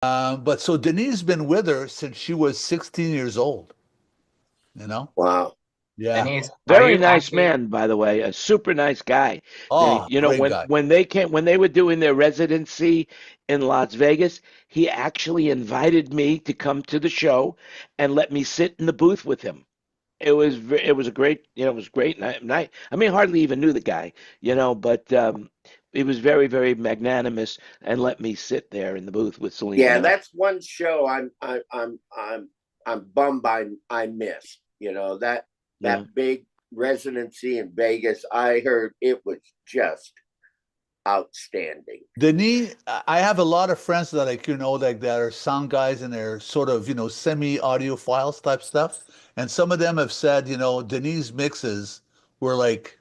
But so Denise been with her since she was 16 years old, you know? Wow. Yeah. Denise, are Very you nice actually? man, by the way, a super nice guy. Oh, You know, great guy. when they were doing their residency in Las Vegas, he actually invited me to come to the show and let me sit in the booth with him. It was a great, you know, it was great night. I mean, I hardly even knew the guy, you know, but he was very, very magnanimous and let me sit there in the booth with Celine Yeah, Dion. that's one show I'm bummed I missed. You know, Yeah. that big residency in Vegas, I heard it was just outstanding. Denis, I have a lot of friends that like, you know, like that are sound guys and they're sort of, you know, semi-audiophiles type stuff. And some of them have said, you know, Denis mixes were like,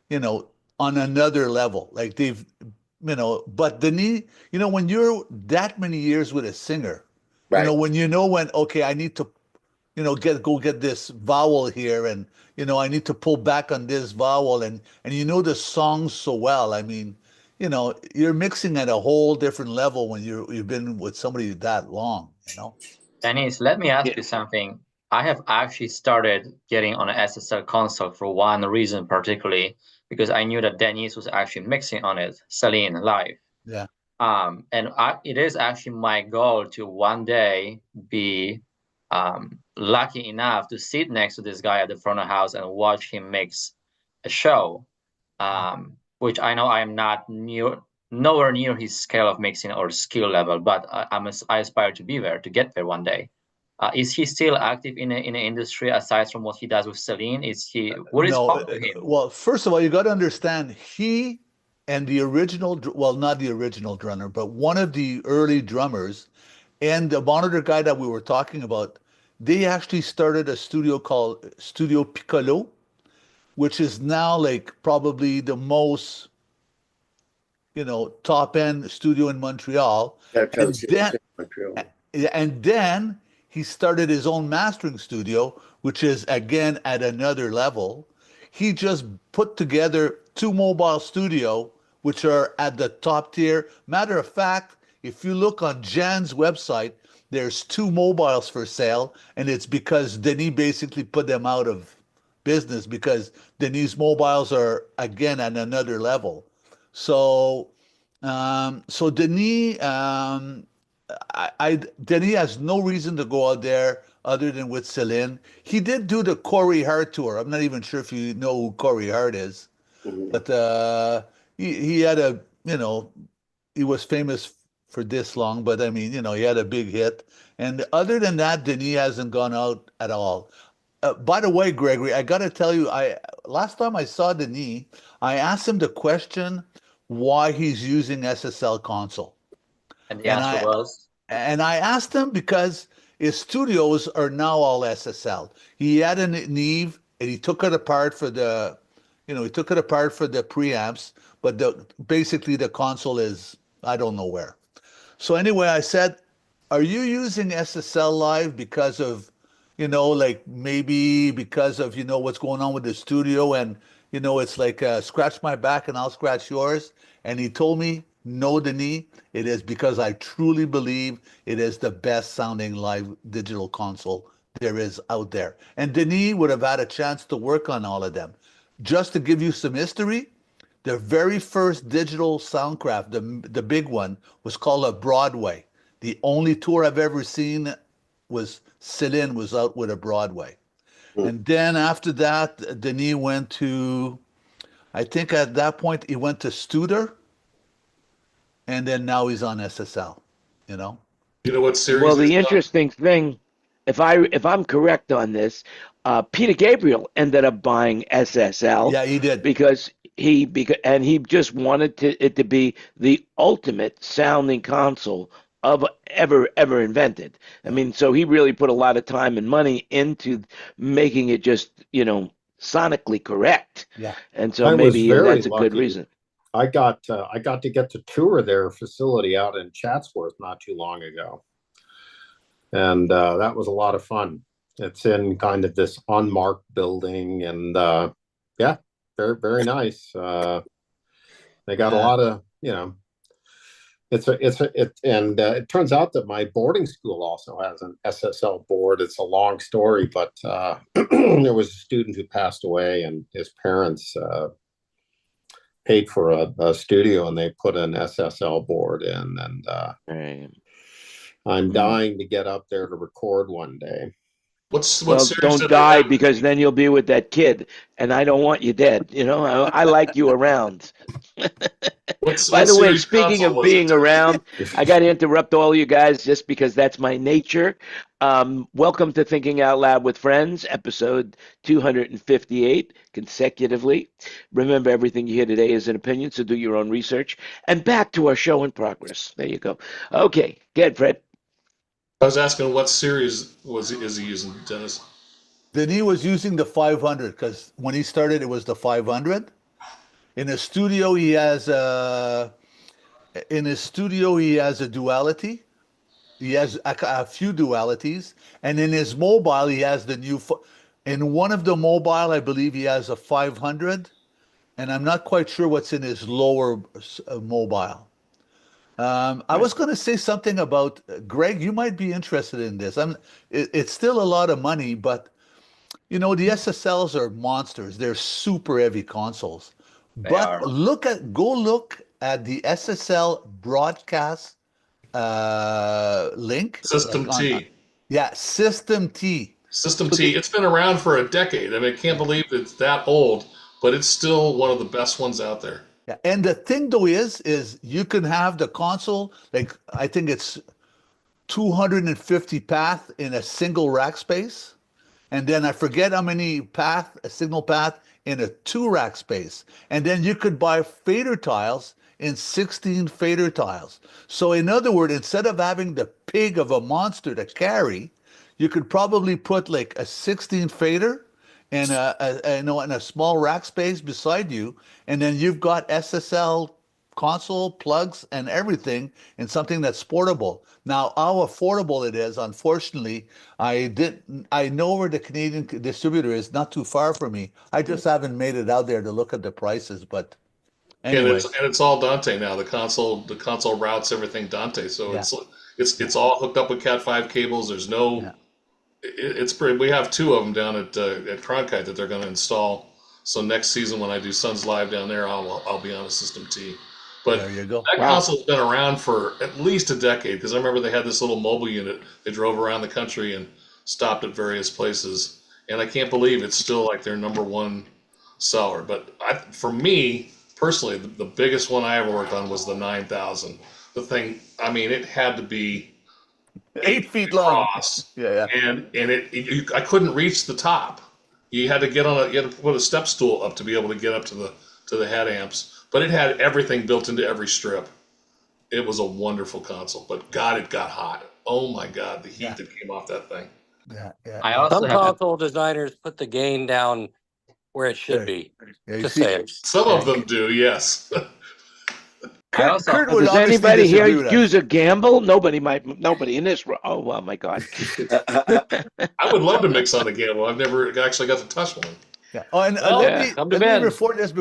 you know, on another level. Like they've, you know, but Denis, you know, when you're that many years with a singer, you know, Right. when, okay, I need to, you know, go get this vowel here and, you know, I need to pull back on this vowel and you know the songs so well. I mean, you know, you're mixing at a whole different level when you've been with somebody that long, you know? Denise, let me ask Yeah. you something. I have actually started getting on an SSL console for one reason, particularly because I knew that Denise was actually mixing on it, Celine live. Yeah. It is actually my goal to one day be lucky enough to sit next to this guy at the front of the house and watch him mix a show, which I know I am not nowhere near his scale of mixing or skill level, but I aspire to be there, to get there one day. Is he still active in the industry aside from what he does with Celine? Is he? What is No, happened to him? well, first of all, you got to understand he and the original, well, not the original drummer, but one of the early drummers and the monitor guy that we were talking about, they actually started a studio called Studio Piccolo, which is now like probably the most, you know, top end studio in Montreal. That's And then, Montreal. and then he started his own mastering studio, which is again at another level. He just put together two mobile studio, which are at the top tier. Matter of fact, if you look on Jan's website, there's two mobiles for sale, and it's because Denis basically put them out of business because Denis mobiles are again at another level. So, so Denis, Denis has no reason to go out there other than with Celine. He did do the Corey Hart tour. I'm not even sure if you know who Corey Hart is, Mhm. but he had a, you know, he was famous for this long, but I mean, you know, he had a big hit. And other than that, Denis hasn't gone out at all. By the way, Gregory, I got to tell you, I last time I saw Denis, I asked him the question why he's using SSL console. And the And answer I was, and I asked him because his studios are now all SSL. He had an Neve and he took it apart for the, you know, he took it apart for the preamps, but basically the console is I don't know where. So anyway, I said, "Are you using SSL Live because of, you know, like maybe because of, you know, what's going on with the studio and, you know, it's like scratch my back and I'll scratch yours." And he told me, "No, Denis, it is because I truly believe it is the best sounding live digital console there is out there." And Denis would have had a chance to work on all of them. Just to give you some history, the very first digital Soundcraft, the big one, was called a Broadway. The only tour I've ever seen was Celine was out with a Broadway. Mhm. And then after that, Denis went to, I think at that point he went to Studer, and then now he's on SSL, you know? You know what Well, series he's the on? interesting thing, if I'm correct on this, Peter Gabriel ended up buying SSL Yeah, he did. because he just wanted it to be the ultimate sounding console of ever invented. I Yeah. mean, so he really put a lot of time and money into making it just, you know, sonically correct. Yeah. And so I was maybe very that's a good lucky. reason. I got to get to tour their facility out in Chatsworth not too long ago, and that was a lot of fun. It's in kind of this unmarked building, and yeah, very nice. They got a Yeah. lot of it turns out that my boarding school also has an SSL board. It's a long story, but there was a student who passed away, and his parents paid for a studio, and they put an SSL board in. And I'm dying to get up there to record one day. Well, don't die, because then you'll be with that kid, and I don't want you dead. You know, I like you around. By the way, speaking of being around, I got to interrupt all you guys just because that's my nature. Welcome to Thinking Out Loud with Friends, episode 258 consecutively. Remember, everything you hear today is an opinion, so do your own research. And back to our show in progress. There you go. Okay, get Fred. I was asking what series is he using, Dennis? Then he was using the 500 because when he started, it was the 500. In his studio, he has a duality. He has a few dualities, and in his mobile, he has the new. In one of the mobile, I believe he has a 500, and I'm not quite sure what's in his lower mobile. I was going to say something about Greg. You might be interested in this. It's still a lot of money, but you know the SSLs are monsters. They're super heavy consoles. But go look at the SSL broadcast link. System T. Yeah, System T. System T. It's been around for a decade. I mean, I can't believe it's that old, but it's still one of the best ones out there. Yeah, and the thing though is you can have the console, like I think it's 250 path in a single rack space, and then I forget how many a signal path in a 2-rack space, and then you could buy fader tiles in 16 fader tiles. So in other words, instead of having the pig of a monster to carry, you could probably put like a 16 fader and in a small rack space beside you, and then you've got SSL console plugs and everything in something that's portable. Now, how affordable it is, unfortunately, I know where the Canadian distributor is, not too far from me. I just haven't made it out there to look at the prices, but anyway. And it's all Dante now. The console routes everything Dante, so it's all hooked up with Cat5 cables. There's no. Yeah. It's pretty. We have 2 of them down at Cronkite that they're going to install. So next season when I do Suns Live down there, I'll be on a System T. But there you go. That console's been around for at least a decade, because I remember they had this little mobile unit. They drove around the country and stopped at various places, and I can't believe it's still like their #1 seller. But for me personally, the biggest one I ever worked on was the 9000. The thing, I mean, it had to be 8 feet long. Across, and I couldn't reach the top. You had to put a step stool up to be able to get up to the head amps. But it had everything built into every strip. It was a wonderful console. But God, it got hot. Oh my God, the heat that came off that thing. Yeah. Some console designers put the gain down where it should be. Just saying. Some of them do, yes. Kurt does anybody here use a gamble? Nobody in this room. Oh my God. I would love to mix on a gamble. I've never actually got to touch one. Yeah. Oh, and let me report this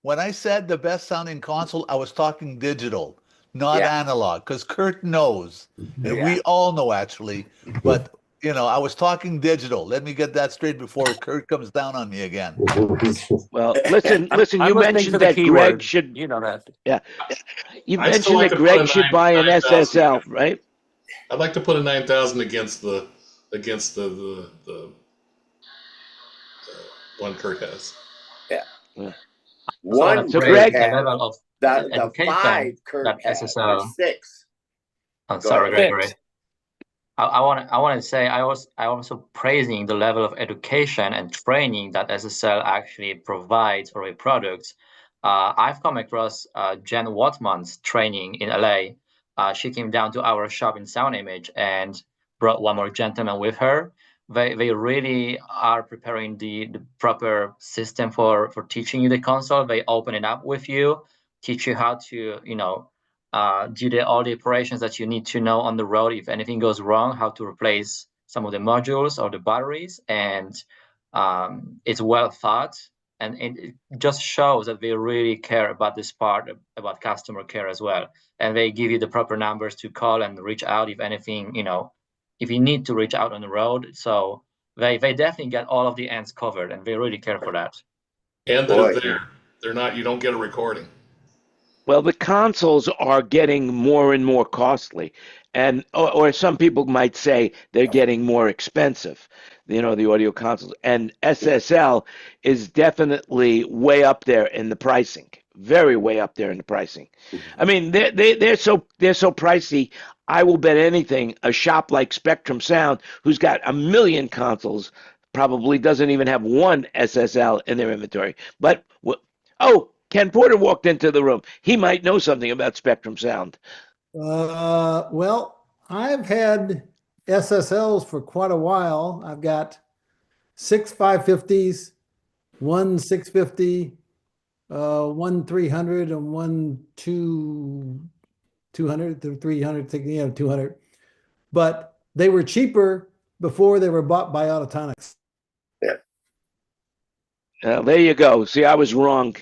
when I said the best sounding console, I was talking digital, not analog, because Kurt knows. And we all know actually, but I was talking digital. Let me get that straight before Kurt comes down on me again. Well, listen. You mentioned that Greg should. You know that. Yeah. You mentioned that Greg should buy an SSL, right? I'd like to put a 9000 against the one Kurt has. Yeah. One. So Greg the level of the 5 Kurt has SSL. 6. I'm sorry, Gregory. I want to say I also praising the level of education and training that SSL actually provides for a product. I've come across Jen Watman's training in LA. She came down to our shop in Sound Image and brought one more gentleman with her. They really are preparing the proper system for teaching you the console. They open it up with you, teach you how to do all the operations that you need to know on the road. If anything goes wrong, how to replace some of the modules or the batteries, and it's well thought. and it just shows that they really care about this part, about customer care as well, and they give you the proper numbers to call and reach out if anything, if you need to reach out on the road. So they definitely get all of the ends covered, and they really care for that. And Boy. that they're not, you don't get a recording. Well, the consoles are getting more and more costly, and or some people might say they're getting more expensive. The audio consoles, and SSL is definitely way up there in the pricing, very way up there in the pricing. I mean, they're so pricey. I will bet anything a shop like Spectrum Sound, who's got a million consoles, probably doesn't even have one SSL in their inventory. But oh, Ken Porter walked into the room. He might know something about Spectrum Sound. Well, I've had SSLs for quite a while. I've got 6 550s, 1 650, 1 300, and 1 200 to 300, 200. But they were cheaper before they were bought by Autotonics. There you go. See, I was wrong.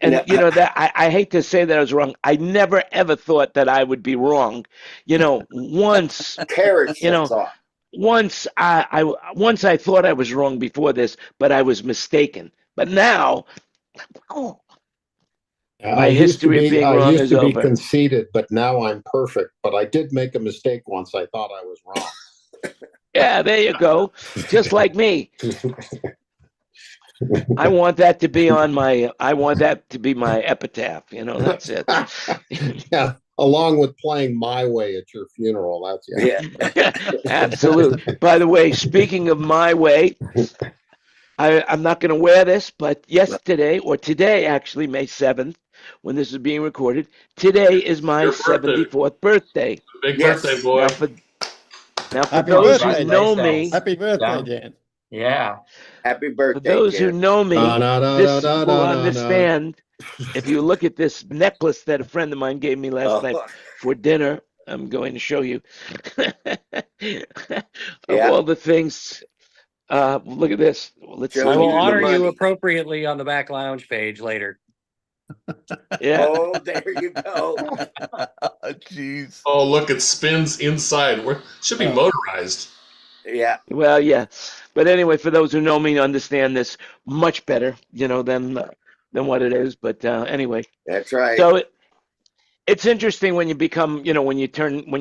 And that I hate to say that I was wrong. I never ever thought that I would be wrong. Once once I thought I was wrong before this, but I was mistaken. But now, my history of being wrong is over. I used to be conceited, but now I'm perfect. But I did make a mistake once. I thought I was wrong. Yeah, there you go. Just like me. I want that to be my epitaph. That's it. Yeah, along with playing My Way at your funeral. That's it. Yeah. Absolutely. By the way, speaking of My Way, I'm not going to wear this, but today, actually, May 7th, when this is being recorded, today is my 74th birthday. Big birthday, boy. Now for those who know me, happy birthday, Dan. Yeah. Happy birthday. For those who know me, this will understand. If you look at this necklace that a friend of mine gave me last night for dinner, I'm going to show you all the things. Look at this. I will honor you appropriately on the back lounge page later. Yeah. Oh, there you go. Jeez. Oh, look, it spins inside. Should be motorized. Yeah. Well, yeah. But anyway, for those who know me, understand this much better, than what it is. But anyway. That's right. So it's interesting when you become, when you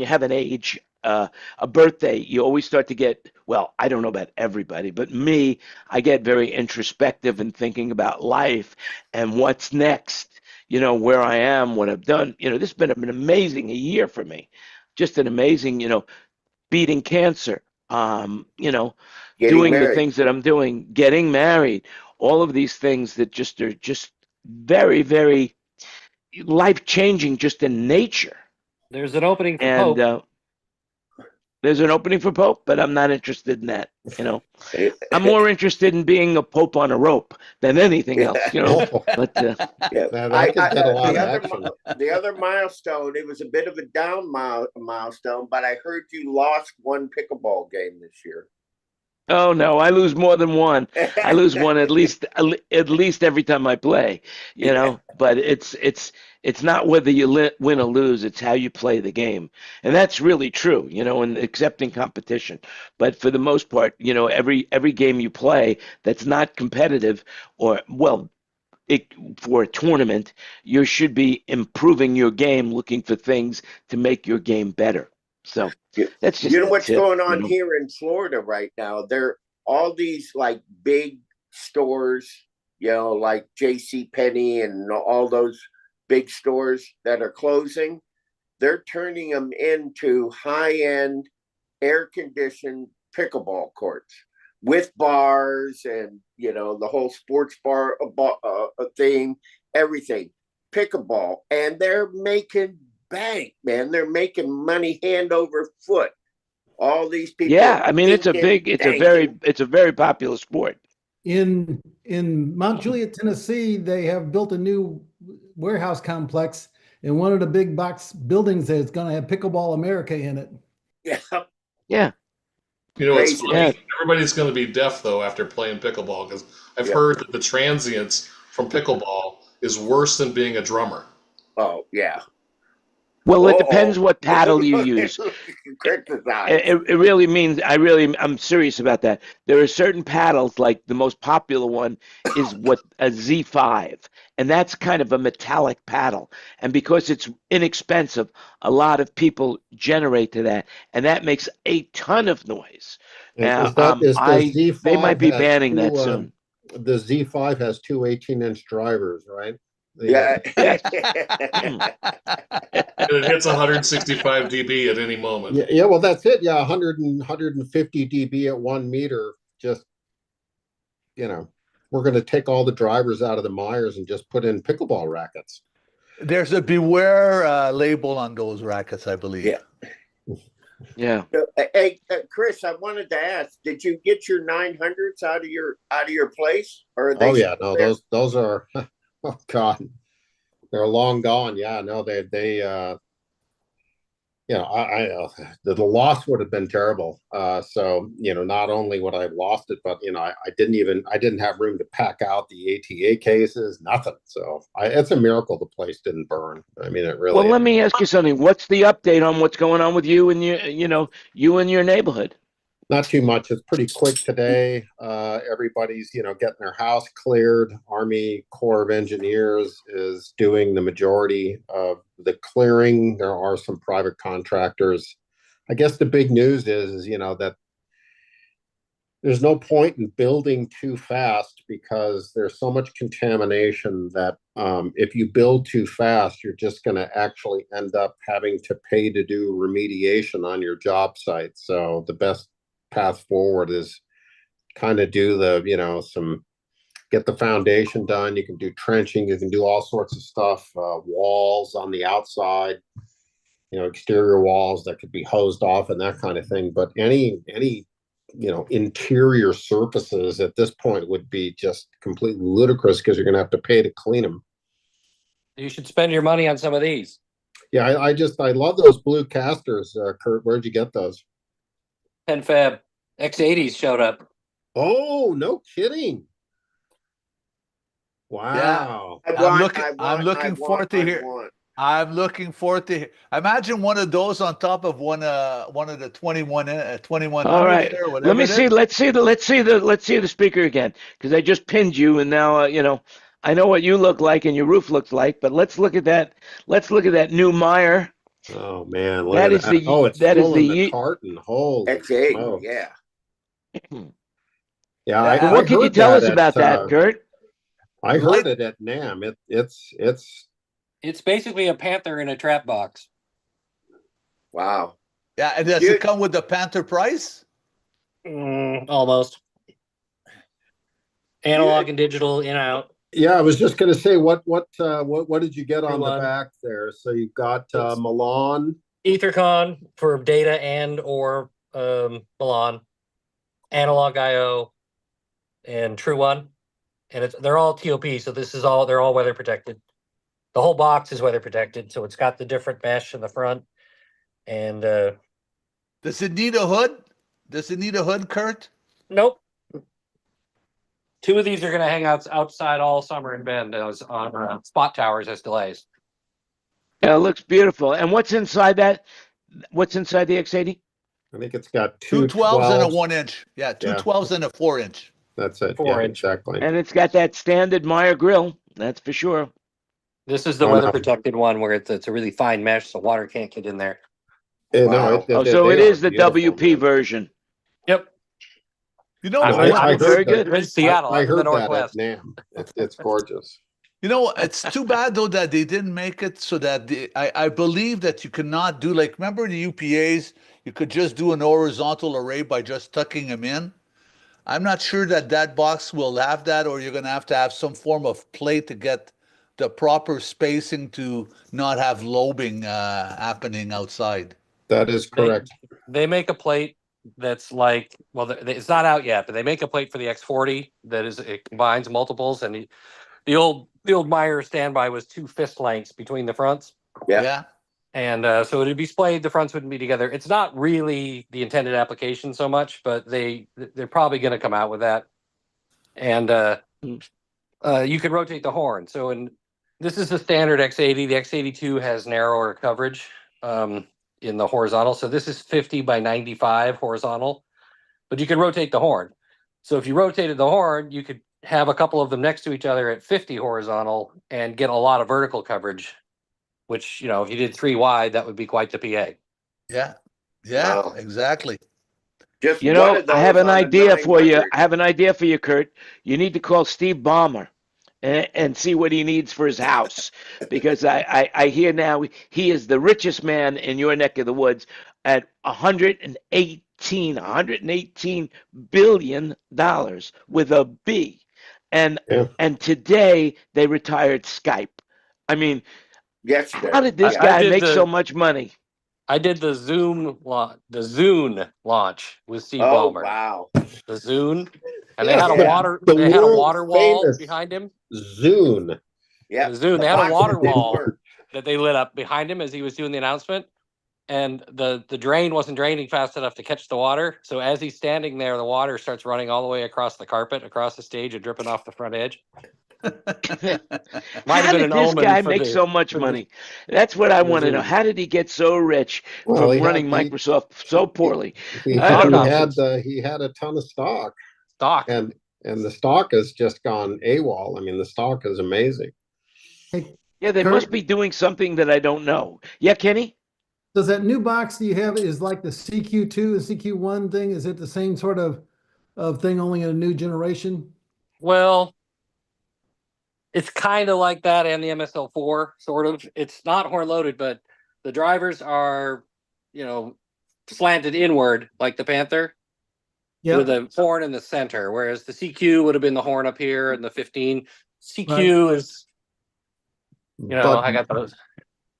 have an age, a birthday, you always start to get, well, I don't know about everybody, but me, I get very introspective and thinking about life and what's next, where I am, what I've done. This has been an amazing year for me. Just an amazing, beating cancer, doing the things that I'm doing, getting married, all of these things that are just very, very life-changing just in nature. There's an opening for Pope. There's an opening for Pope, but I'm not interested in that. I'm more interested in being a Pope on a rope than anything else. But that could get a lot of action. The other milestone, it was a bit of a down milestone, but I heard you lost one pickleball game this year. Oh no, I lose more than one. I lose one at least every time I play. But it's not whether you win or lose, it's how you play the game. And that's really true, in accepting competition. But for the most part, every game you play that's not competitive for a tournament, you should be improving your game, looking for things to make your game better. So that's just what's going on here in Florida right now. There all these like big stores, like JCPenney and all those big stores that are closing. They're turning them into high-end air-conditioned pickleball courts with bars and the whole sports bar thing, everything. Pickleball, and they're making bank, man. They're making money hand over foot. All these people. Yeah, I mean it's a very popular sport. In Mount Juliet, Tennessee, they have built a new warehouse complex, and one of the big box buildings that's going to have Pickleball America in it. Yeah. Yeah. You know, it's Crazy. funny. Yeah. Everybody's going to be deaf though after playing pickleball because I've Yeah. heard that the transients from pickleball is worse than being a drummer. Oh yeah. Well, it Uh-oh. depends what paddle you use. Criticize. It really means I'm serious about that. There are certain paddles, like the most popular one is what a Z5, and that's kind of a metallic paddle. And because it's inexpensive, a lot of people generate to that, and that makes a ton of noise. Now, Is the Z5 they might be has banning that two, soon. the Z5 has two 18-inch drivers, right? Yeah. Yes. And it hits 165 dB at any moment. Yeah, well, that's it. Yeah, 150 dB at 1 meter. Just, we're going to take all the drivers out of the Myers and just put in pickleball rackets. There's a beware label on those rackets, I believe. Yeah. Yeah. Hey, Chris, I wanted to ask: did you get your 900s out of your place, or are they? Oh yeah, no, those are. Oh God, they're long gone. Yeah, no, they the loss would have been terrible. So not only would I have lost it, but I didn't have room to pack out the ATA cases, nothing. So it's a miracle the place didn't burn. I mean, it really. Well, let me ask you something. What's the update on what's going on with you and your neighborhood? Not too much. It's pretty quick today. Everybody's, getting their house cleared. Army Corps of Engineers is doing the majority of the clearing. There are some private contractors. I guess the big news is that there's no point in building too fast because there's so much contamination that if you build too fast, you're just going to actually end up having to pay to do remediation on your job site. So the best path forward is kind of do get the foundation done. You can do trenching, you can do all sorts of stuff, walls on the outside, exterior walls that could be hosed off and that kind of thing. But any interior surfaces at this point would be just completely ludicrous because you're going to have to pay to clean them. You should spend your money on some of these. Yeah, I love those blue casters, Kurt. Where'd you get those? PenFab X80s showed up. Oh, no kidding. Wow. I'm looking forward to hear. I'm looking forward to hear. Imagine one of those on top of one of the 2100 All right. there, whatever Let me it see. is. Let's see the speaker again because I just pinned you and now I know what you look like and your roof looks like, but let's look at that. Let's look at that new Meyer. Oh man, look That at is that. the Oh, it's that is still in the the carton. Holy X8, smokes. yeah. Yeah, Well, what can you tell us about that, Kurt? I heard it at NAMM. It's basically a panther in a trap box. Wow. Yeah, and does it come with the Panther price? Almost. Analog and digital in out. Yeah, I was just going to say, what did you get on the One. back there? So you've got Milan, Ethercon for data and or Milan, Analog IO, and True One, and they're all TOP. So they're all weather protected. The whole box is weather protected, so it's got the different mesh in the front. And does it need a hood? Does it need a hood, Kurt? Nope. 2 of these are going to hang outside all summer in Bend on spot towers as delays. Yeah, it looks beautiful. And what's inside that? What's inside the X80? I think it's got two 12s and a 1-inch. Yeah, two 12s and a 4-inch. That's it. 4-inch. Exactly. And it's got that standard Meyer grill. That's for sure. This is the weather protected one where it's a really fine mesh, so water can't get in there. Wow. So it is the WP version. Yep. I very good. In Seattle, I heard the Northwest. that at NAMM. It's gorgeous. It's too bad though that they didn't make it so that I believe that you cannot do remember the UPAs, you could just do an horizontal array by just tucking them in. I'm not sure that box will have that, or you're going to have some form of plate to get the proper spacing to not have lobing happening outside. That is correct. They make a plate that's it's not out yet, but they make a plate for the X40 it combines multiples, and the old Meyer standby was 2 fist lengths between the fronts. Yeah. And so it'd be splayed. The fronts wouldn't be together. It's not really the intended application so much, but they're probably going to come out with that. And you can rotate the horn. So this is the standard X80. The X82 has narrower coverage in the horizontal. So this is 50 by 95 horizontal, but you can rotate the horn. So if you rotated the horn, you could have a couple of them next to each other at 50 horizontal and get a lot of vertical coverage, which, if you did 3 wide, that would be quite the PA. Yeah. Yeah, Wow. exactly. Just You one know, of those I have an on a idea for you. 900. I have an idea for you, Kurt. You need to call Steve Ballmer and see what he needs for his house, because I hear now he is the richest man in your neck of the woods at 118 billion dollars with a B, and Yeah. and today they retired Skype. I mean, Yesterday. how did this I guy did make so much money? I did the Zune launch with Steve Oh, Ballmer. wow. The Zune, and Yeah, they the had a world water wall famous behind him. Zune. Yeah. The Zune, they had a water wall work. that they lit up behind him as he was doing the announcement, and the drain wasn't draining fast enough to catch the water. So as he's standing there, the water starts running all the way across the carpet, across the stage, and dripping off the front edge. Might How have been did an this omen guy for make the- so much for the- money? That's what I the want to know. Zoom. How did he get so rich Well, from he running had- he- Microsoft so poorly? He I don't know. he had a ton of stock, Stock. and the stock has just gone AWOL. I mean, the stock is amazing. Hey, Yeah, they Kurt? must be doing something that I don't know. Yeah, Kenny? does that new box you have is like the CQ2 and CQ1 thing? Is it the same sort of thing, only in a new generation? Well, it's kind of like that and the MSL4, sort of. It's not horn loaded, but the drivers are, slanted inward like the Panther with a horn in the center, whereas the CQ would have been the horn up here and the 15. CQ is, But I got those.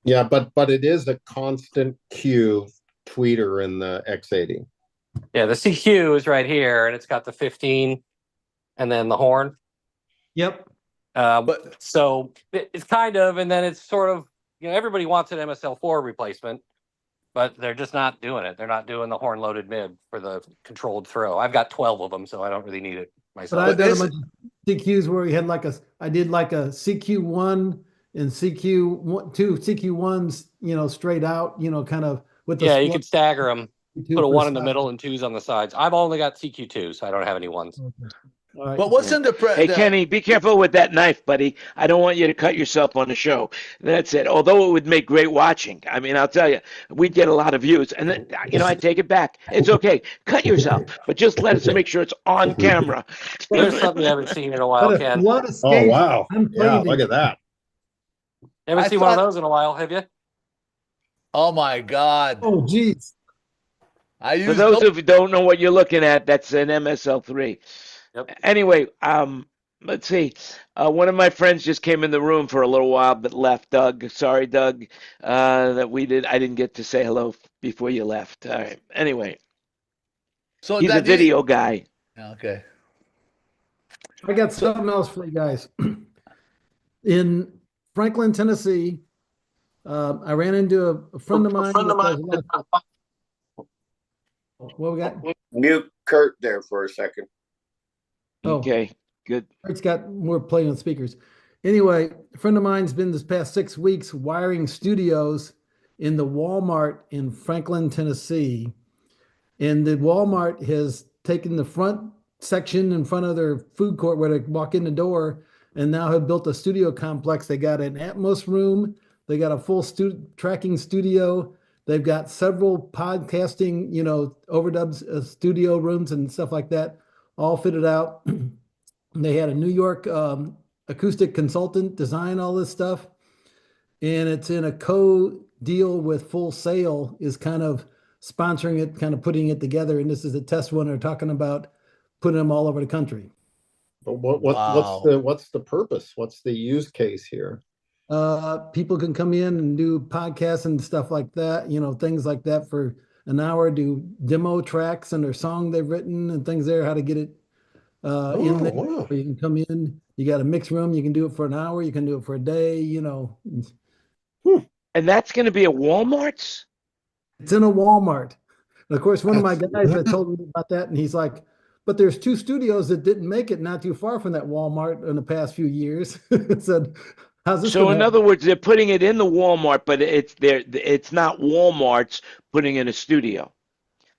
yeah, but it is a constant Q tweeter in the X80. Yeah, the CQ is right here, and it's got the 15 and then the horn. Yep. But so it's kind of, and then it's sort of, everybody wants an MSL4 replacement, but they're just not doing it. They're not doing the horn loaded mid for the controlled throw. I've got 12 of them, so I don't really need it myself. But I've done a bunch of CQs where we had I did like a CQ1 and CQ2, CQ1s, straight out, kind of with the you could stagger them. Put a for 1 in the side. middle and 2s on the sides. I've only got CQ2, so I don't have any 1s. All right. But wasn't Hey, Kenny, be careful with that knife, buddy. I don't want you to cut yourself on the show. That's it. Although it would make great watching. I mean, I'll tell you, we'd get a lot of views. And then, I take it back. It's okay. Cut yourself, but just let us make sure it's on camera. There's something you haven't seen in a while, Ken. What Oh escape. wow! I'm Yeah, playing look at that. Haven't I seen one of thought- those in a while, have you? Oh my God. Oh, geez. I For used those of you who don't know what you're looking at, that's an MSL3. Yep. Anyway, let's see. One of my friends just came in the room for a little while, but left. Doug, sorry, Doug, I didn't get to say hello before you left. All right. Anyway, so he's a that video guy. Okay. I got something else for you guys. In Franklin, Tennessee, I ran into a friend of mine. What we got? Mute Kurt there for a second. Oh. Okay, good. It's got more play on speakers. Anyway, a friend of mine's been this past 6 weeks wiring studios in the Walmart in Franklin, Tennessee. And the Walmart has taken the front section in front of their food court where they walk in the door and now have built a studio complex. They got an Atmos room. They got a full tracking studio. They've got several podcasting, overdubs studio rooms and stuff like that, all fitted out. They had a New York acoustic consultant design all this stuff. And it's in a co-deal with Full Sail is kind of sponsoring it, kind of putting it together. And this is a test one. They're talking about putting them all over the country. But Wow. what's the purpose? What's the use case here? People can come in and do podcasts and stuff like that, things like that for an hour, do demo tracks and their song they've written and things there, how to get it in there. Wow. Or you can come in, you got a mix room, you can do it for an hour, you can do it for a day, And that's going to be a Walmart's? It's in a Walmart. And of course, one of my guys that told me about that, and he's like, but there's 2 studios that didn't make it not too far from that Walmart in the past few years. Said, how's this? So in other words, they're putting it in the Walmart, but it's not Walmart's putting in a studio.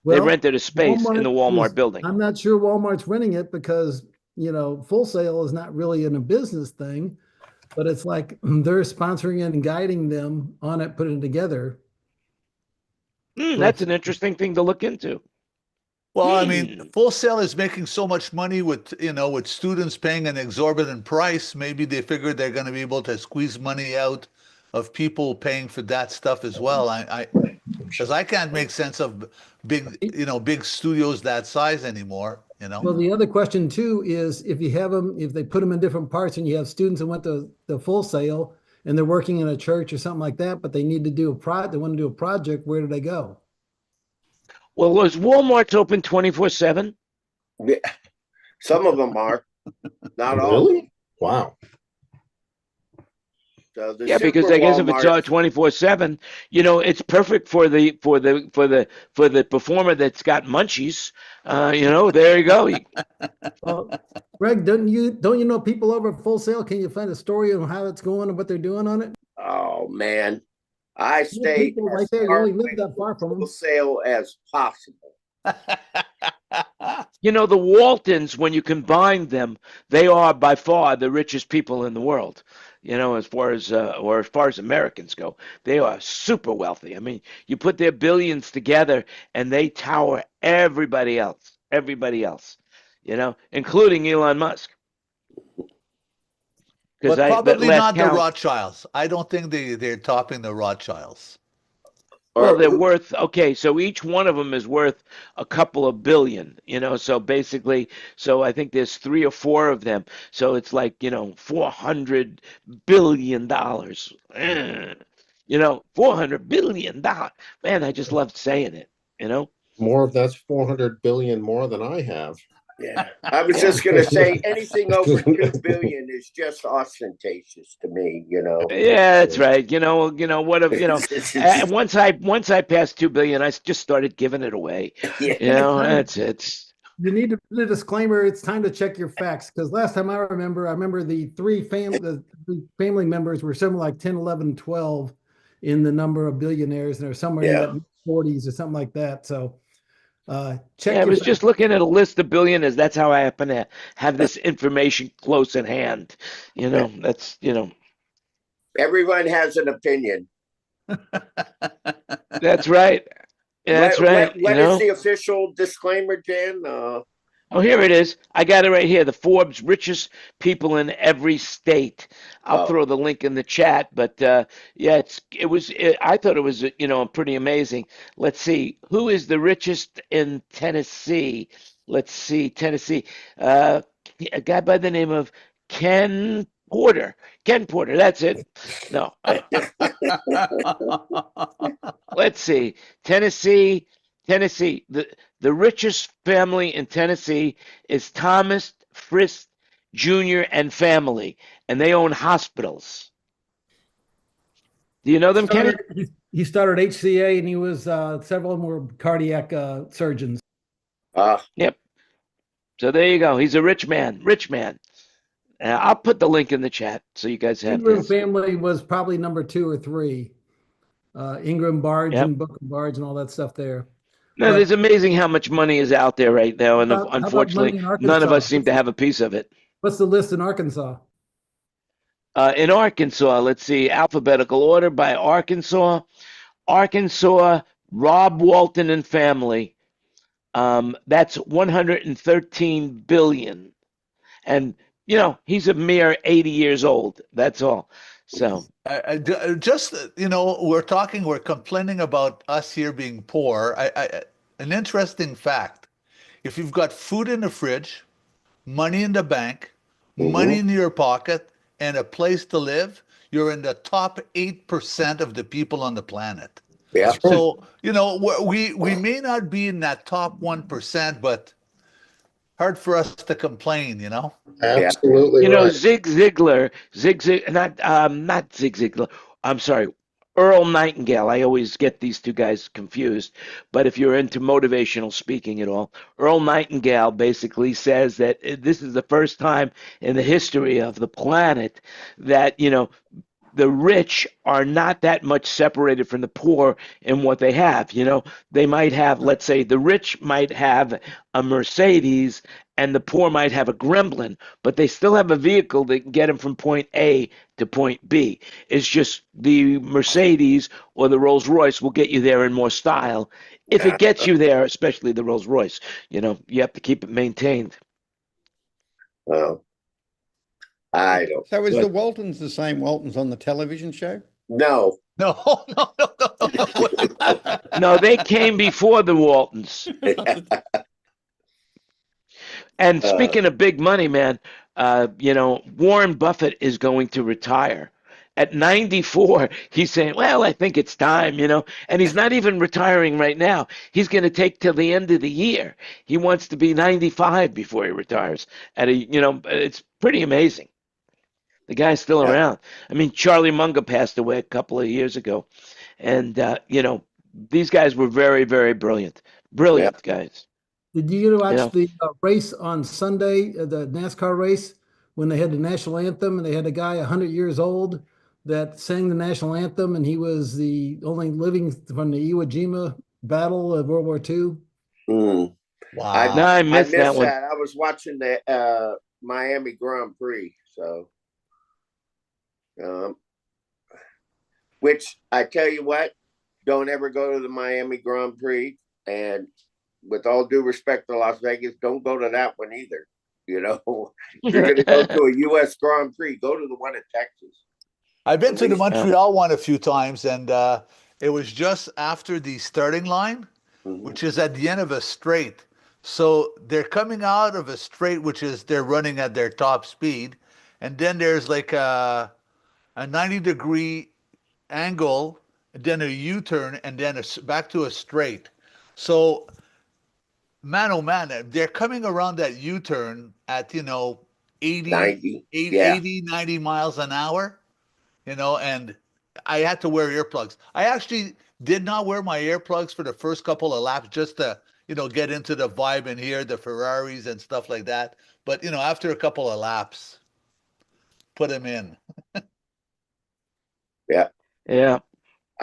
They rented a space in the Walmart building. I'm not sure Walmart's renting it because, Full Sail is not really in a business thing, but it's like they're sponsoring it and guiding them on it, putting it together. That's an interesting thing to look into. Well, I mean, Full Sail is making so much money with, with students paying an exorbitant price. Maybe they figured they're going to be able to squeeze money out of people paying for that stuff as well. Because I can't make sense of big studios that size anymore. Well, the other question too is if they put them in different parts, and you have students that went to the Full Sail and they're working in a church or something like that, but they need to do they want to do a project, where do they go? Well, was Walmart's open 24/7? Yeah. Some of them are, not all. Really? Wow. So yeah, because I guess if it's 24/7, it's perfect for the performer that's got munchies. There you go. Well, Greg, don't you know people over at Full Sail? Can you find a story on how it's going and what they're doing on it? Oh man, I stay right there. You only live that far from them. Full Sail as possible. The Waltons, when you combine them, they are by far the richest people in the world. As far as Americans go, they are super wealthy. I mean, you put their billions together and they tower everybody else, including Elon Musk. But probably not the Rothschilds. I don't think they're topping the Rothschilds. Well, they're worth, okay, so each one of them is worth a couple of billion, so basically, I think there's 3 or 4 of them. So it's like, $400 billion. $400 billion. Man, I just love saying it, That's 400 billion more than I have. Yeah, I was just going to say anything over 2 billion is just ostentatious to me, Yeah, that's right. What if once I passed 2 billion, I just started giving it away. That's it. You need to put a disclaimer. It's time to check your facts, because last time I remember the 3 family members were something like 10, 11, 12 in the number of billionaires, and they're somewhere in the 40s or something like that. So. Check. I was just looking at a list of billionaires. That's how I happen to have this information close at hand. That's Everyone has an opinion. That's right. That's right. What is the official disclaimer, Jan? Oh, here it is. I got it right here. The Forbes richest people in every state. I'll throw the link in the chat, but I thought it was pretty amazing. Let's see, who is the richest in Tennessee? Let's see, Tennessee. A guy by the name of Ken Porter. Ken Porter, that's it. No. Let's see. Tennessee. The richest family in Tennessee is Thomas Frist Jr. and family, and they own hospitals. Do you know them, Kenny? He started HCA, and he was several of them were cardiac surgeons. Yep. So there you go. He's a rich man. I'll put the link in the chat so you guys have Ingram this. family was probably number 2 or 3. Ingram Barge and Book of Barge and all that stuff there. No, it's amazing how much money is out there right now, and unfortunately, none of us seem to have a piece of it. What's the list in Arkansas? In Arkansas, let's see, alphabetical order by Arkansas. Rob Walton and family. That's 113 billion, and he's a mere 80 years old. That's all. So we're complaining about us here being poor. An interesting fact: if you've got food in the fridge, money in the bank, money in your pocket, and a place to live, you're in the top 8% of the people on the planet. Yeah. So we may not be in that top 1%, but hard for us to complain, Absolutely. Zig Ziglar, not Zig Ziglar. I'm sorry. Earl Nightingale. I always get these two guys confused, but if you're into motivational speaking at all, Earl Nightingale basically says that this is the first time in the history of the planet that, the rich are not that much separated from the poor in what they have. They might have, let's say, the rich might have a Mercedes and the poor might have a Gremlin, but they still have a vehicle that can get them from point A to point B. It's just the Mercedes or the Rolls Royce will get you there in more style. If it gets you there, especially the Rolls Royce, you have to keep it maintained. Well, I don't. So is the Waltons the same Waltons on the television show? No. No, no, no, no, no. No, they came before the Waltons. And speaking of big money, man, Warren Buffett is going to retire. At 94, he's saying, well, I think it's time, and he's not even retiring right now. He's going to take till the end of the year. He wants to be 95 before he retires. It's pretty amazing. The guy's still around. I mean, Charlie Munger passed away a couple of years ago. And, these guys were very, very brilliant. Brilliant guys. Did you get to watch the race on Sunday, the NASCAR race, when they had the national anthem and they had a guy 100 years old that sang the national anthem, and he was the only living from the Iwo Jima battle of World War II? Mm. Wow. No, I missed that one. I was watching the Miami Grand Prix, so which I tell you what, don't ever go to the Miami Grand Prix, and with all due respect to Las Vegas, don't go to that one either. You're going to go to a U.S. Grand Prix, go to the one in Texas. I've been to the Montreal one a few times, and it was just after the starting line, which is at the end of a straight. So they're coming out of a straight, which is they're running at their top speed, and then there's like a 90-degree angle, and then a U-turn, and then back to a straight. So, man, oh man, they're coming around that U-turn at 80, 90 miles an hour. And I had to wear earplugs. I actually did not wear my earplugs for the first couple of laps just to, get into the vibe and hear the Ferraris and stuff like that. But, after a couple of laps, put them in. Yeah. Yeah.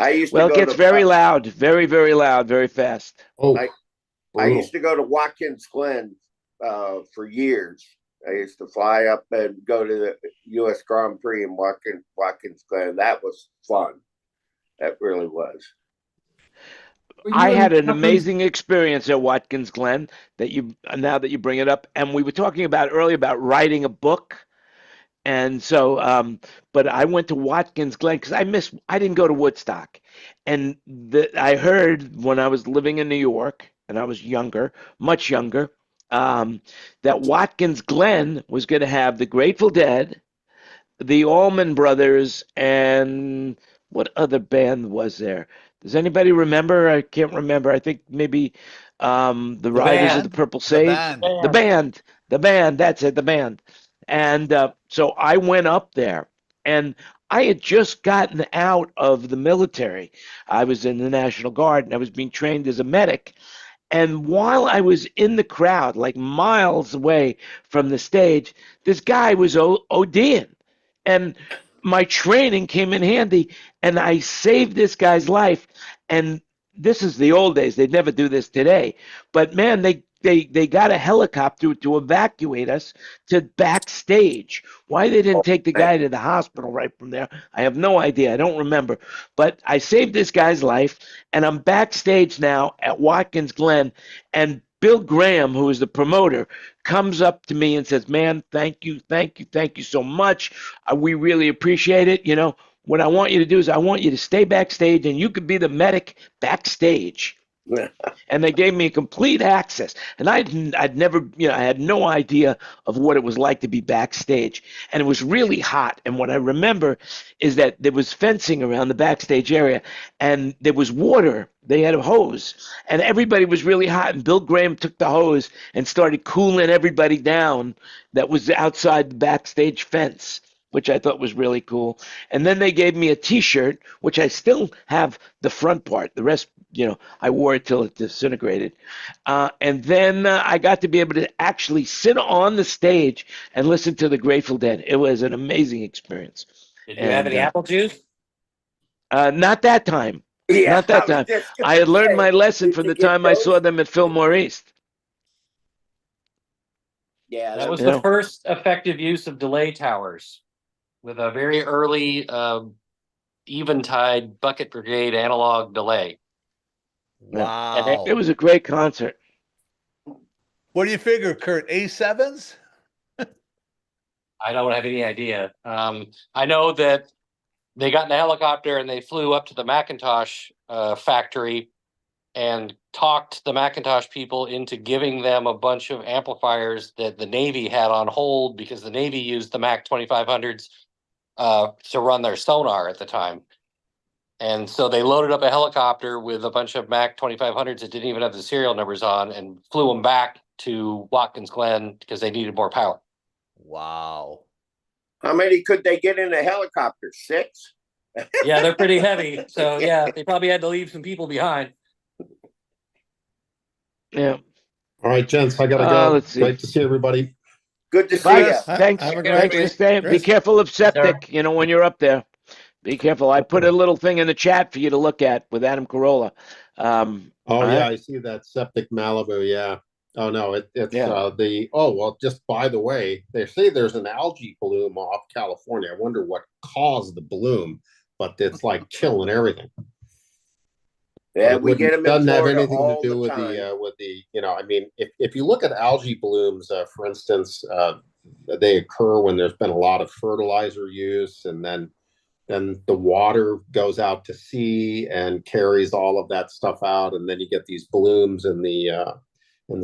It gets very loud, very, very loud, very fast. I used to go to Watkins Glen for years. I used to fly up and go to the U.S. Grand Prix in Watkins Glen. That was fun. That really was. I had an amazing experience at Watkins Glen now that you bring it up. And we were talking about earlier about writing a book. And so, but I went to Watkins Glen because I didn't go to Woodstock. And I heard when I was living in New York, and I was younger, much younger, that Watkins Glen was going to have the Grateful Dead, the Allman Brothers, and what other band was there? Does anybody remember? I can't remember. I think maybe the Riders of the Purple Sage. The band. That's it, the band. And so I went up there, and I had just gotten out of the military. I was in the National Guard, and I was being trained as a medic. And while I was in the crowd, like miles away from the stage, this guy was ODing. And my training came in handy, and I saved this guy's life. And this is the old days. They'd never do this today. But, man, they got a helicopter to evacuate us to backstage. Why they didn't take the guy to the hospital right from there, I have no idea. I don't remember. But I saved this guy's life, and I'm backstage now at Watkins Glen, and Bill Graham, who is the promoter, comes up to me and says, man, thank you so much. We really appreciate it. What I want you to do is I want you to stay backstage, and you could be the medic backstage. And they gave me complete access, and I'd never, I had no idea of what it was like to be backstage, and it was really hot. And what I remember is that there was fencing around the backstage area, and there was water. They had a hose, and everybody was really hot. And Bill Graham took the hose and started cooling everybody down that was outside the backstage fence. which I thought was really cool. And then they gave me a T-shirt, which I still have the front part. The rest, I wore it till it disintegrated. And then I got to be able to actually sit on the stage and listen to the Grateful Dead. It was an amazing experience. Did you have any apple juice? Not that time. Yeah, Not that I was time. just I gonna had learned say, my lesson did from you the get time I saw those? them at Fillmore East. Yeah, That was You the know. first effective use of delay towers with a very early Eventide Bucket Brigade analog delay. Wow. It was a great concert. What do you figure, Kurt? A7s? I don't have any idea. I know that they got in a helicopter and they flew up to the Macintosh factory and talked the Macintosh people into giving them a bunch of amplifiers that the Navy had on hold because the Navy used the Mac 2500s to run their sonar at the time. And so they loaded up a helicopter with a bunch of Mac 2500s that didn't even have the serial numbers on and flew them back to Watkins Glen because they needed more power. Wow. how many could they get in a helicopter? 6? Yeah, they're pretty heavy. So yeah, they probably had to leave some people behind. Yeah. All right, gents, I gotta go. Let's see. Great to see everybody. Good to see Bye. you. Thanks. Have a great Thanks for week. staying. Be Chris? careful of septic, when you're up there. Be careful. I put a little thing in the chat for you to look at with Adam Carolla. Oh all yeah, right? I see that septic Malibu. Yeah. Oh no, it's Yeah. just by the way, they say there's an algae bloom off California. I wonder what caused the bloom, but it's like killing everything. Yeah, It we get them in doesn't have Florida anything to all do the with time. I mean, if you look at algae blooms, for instance, they occur when there's been a lot of fertilizer use, and then the water goes out to sea and carries all of that stuff out, and then you get these blooms in the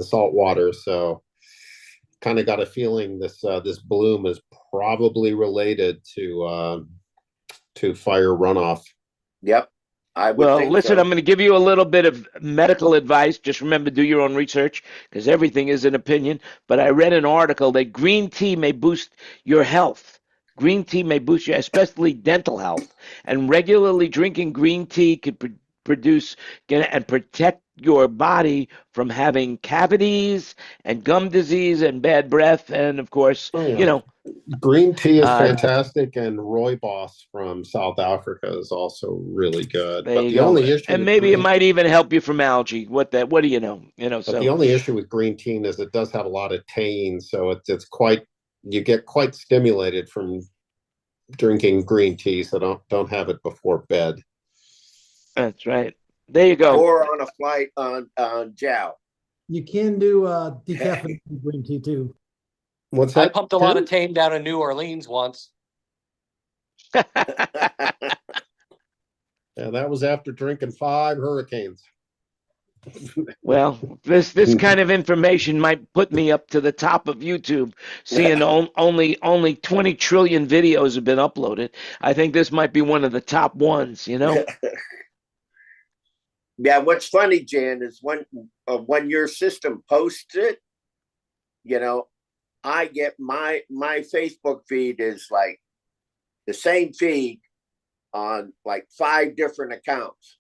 salt water. So kind of got a feeling this bloom is probably related to fire runoff. Yep, I would Well, think listen, so. I'm going to give you a little bit of medical advice. Just remember, do your own research because everything is an opinion. But I read an article that green tea may boost your health. Green tea may boost your, especially dental health. And regularly drinking green tea could produce and protect your body from having cavities and gum disease and bad breath. And of course, Oh, yeah. Green tea is fantastic, and rooibos from South Africa is also really good. There But you the go. only issue And with maybe it green, might even help you from algae. What do you know? but the only issue with green tea is it does have a lot of taurine, so it's quite, you get quite stimulated from drinking green tea. So don't have it before bed. That's right. There you go. Or on a flight on Jow. You can do decaffeinated green tea too. What's I that? pumped a lot of tame down in New Orleans once. Yeah, that was after drinking 5 hurricanes. Well, this kind of information might put me up to the top of YouTube, seeing only 20 trillion videos have been uploaded. I think this might be one of the top ones, Yeah, what's funny, Jan, is when your system posts it, I get my Facebook feed is like the same feed on like 5 different accounts.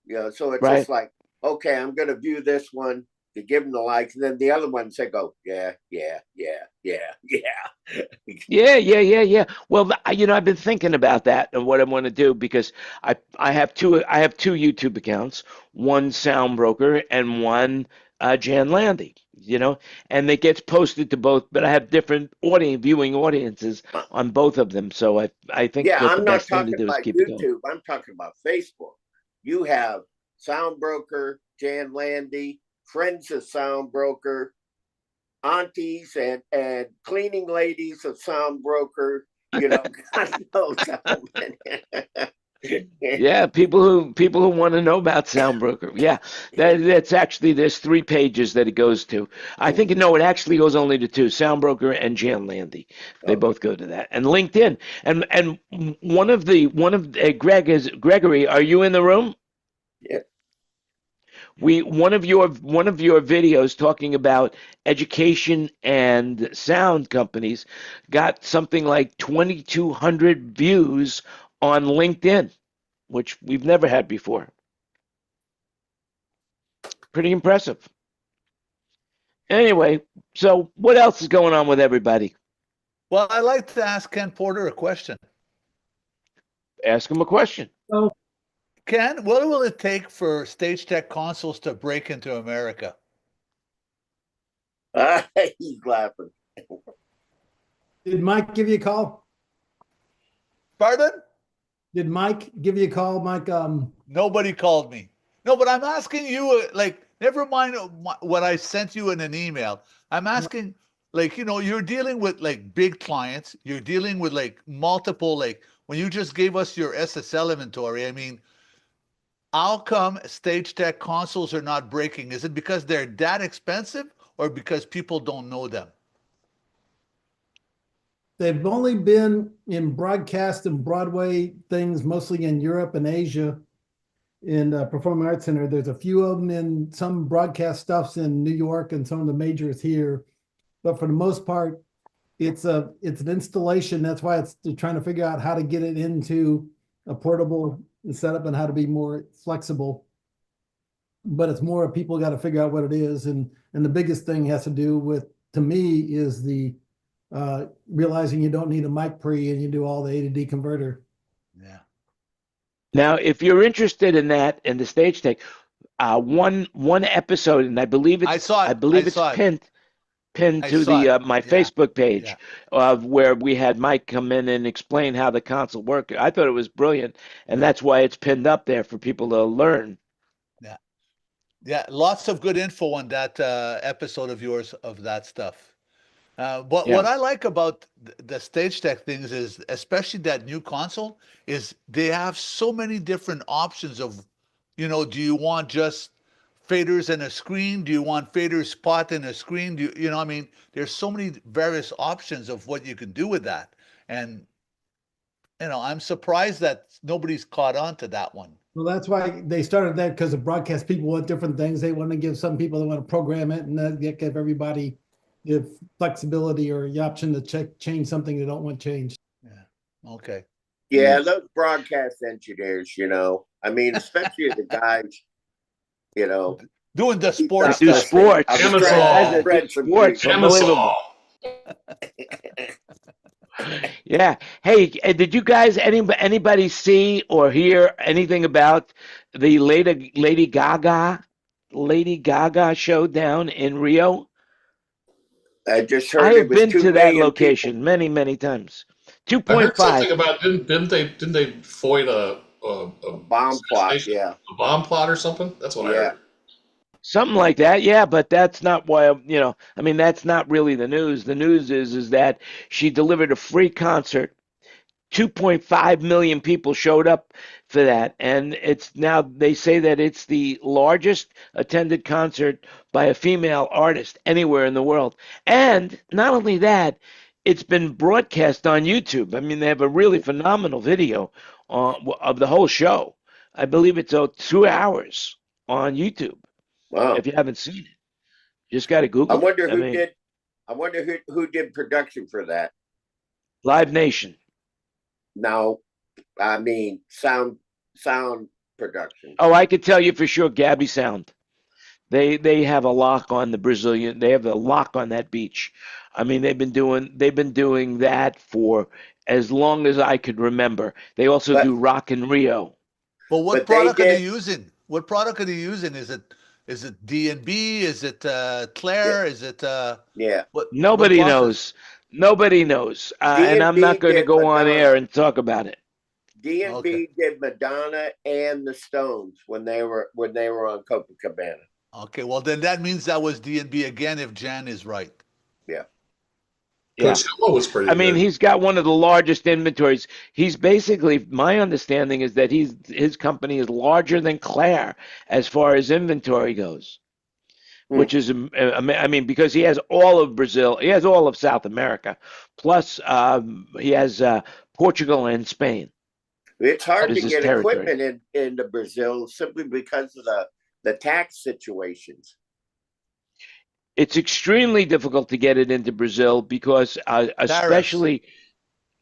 So it's Right. just like, okay, I'm gonna view this one to give them the likes, and then the other ones they go, yeah. Yeah. Well, I've been thinking about that and what I want to do because I have two YouTube accounts, one SOUNDBROKER and one Jan Landy, and it gets posted to both, but I have different viewing audiences on both of them. So I think Yeah, what the I'm not best thing to talking do is about keep it going. YouTube. I'm talking about Facebook. You have SOUNDBROKER, Jan Landy, friends of SOUNDBROKER, aunties and cleaning ladies of SOUNDBROKER. God knows how many. Yeah, people who want to know about SOUNDBROKER. Yeah, that's actually, there's 3 pages that it goes to. I think it actually goes only to 2: SOUNDBROKER and Jan Landy. They both go to that, and LinkedIn. And one of Greg is Gregory. Are you in the room? Yeah. one of your videos talking about education and sound companies got something like 2,200 views on LinkedIn, which we've never had before. Pretty impressive. Anyway, so what else is going on with everybody? Well, I'd like to ask Ken Porter a question. Ask him a question. So Ken, what will it take for Stage Tech consoles to break into America? He's laughing. did Mike give you a call? Pardon? Did Mike give you a call, Mike? Nobody called me. No, but I'm asking you, like, never mind what I sent you in an email. I'm asking, like, you're dealing with like big clients. You're dealing with like multiple, like, when you just gave us your SSL inventory, I mean, how come Stage Tech consoles are not breaking? Is it because they're that expensive or because people don't know them? They've only been in broadcast and Broadway things, mostly in Europe and Asia, in Performing Arts Center. There's a few of them in some broadcast stuffs in New York and some of the majors here. But for the most part, it's an installation. That's why they're trying to figure out how to get it into a portable setup and how to be more flexible. But it's more people got to figure out what it is. And the biggest thing has to do with, to me, is the realizing you don't need a mic pre and you do all the A to D converter. Yeah. Now, if you're interested in that, in the Stage Tech, one episode, and I believe it's pinned to the my Facebook page, of where we had Mike come in and explain how the console worked. I thought it was brilliant, and that's why it's pinned up there for people to learn. Yeah, lots of good info on that episode of yours of that stuff. But what I like about the Stage Tech things is, especially that new console, is they have so many different options of, do you want just faders and a screen? Do you want fader spot and a screen? I mean, there's so many various options of what you can do with that. And, I'm surprised that nobody's caught on to that one. Well, that's why they started that, because the broadcast people want different things. They want to give some people that want to program it, and give everybody the flexibility or the option to change something they don't want changed. Yeah. Okay. Yeah, those broadcast engineers, I mean, especially the guys, doing the sports do stuff. Sports. Sports. Unbelievable. Yeah. Hey, did you guys, anybody see or hear anything about the Lady Gaga showdown in Rio? I just heard I it have was been 2 to that million location people. many, many times. I heard 2.5. something about didn't they foil a bomb plot? Yeah, a bomb plot or something? That's what I heard. Something like that, yeah, but that's not why, I mean, that's not really the news. The news is that she delivered a free concert. 2.5 million people showed up for that, and it's now, they say that it's the largest attended concert by a female artist anywhere in the world. And not only that, it's been broadcast on YouTube. I mean, they have a really phenomenal video of the whole show. I believe it's 2 hours on YouTube. wow. If you haven't seen it, just got to Google. I wonder who did production for that. Live Nation. No, I mean sound production. Oh, I could tell you for sure, Gabby Sound. They have a lock on the Brazilian. They have a lock on that beach. I mean, they've been doing that for as long as I could remember. They also do Rock in Rio. But what product are they using? What product are they using? Is it D&B? Is it Claire? Yeah. Is it What? Nobody knows. Nobody knows. And I'm not going to go on air and talk about it. D&B did Madonna and the Stones when they were on Copacabana. Okay, well then that means that was D&B again, if Jan is right. Yeah. Coachella was pretty good. I mean, he's got one of the largest inventories. He's basically, my understanding is that his company is larger than Claire as far as inventory goes, which is, I mean, because he has all of Brazil, he has all of South America, plus he has Portugal and Spain. It's hard to get equipment into Brazil simply because of the tax situations. It's extremely difficult to get it into Brazil because, especially,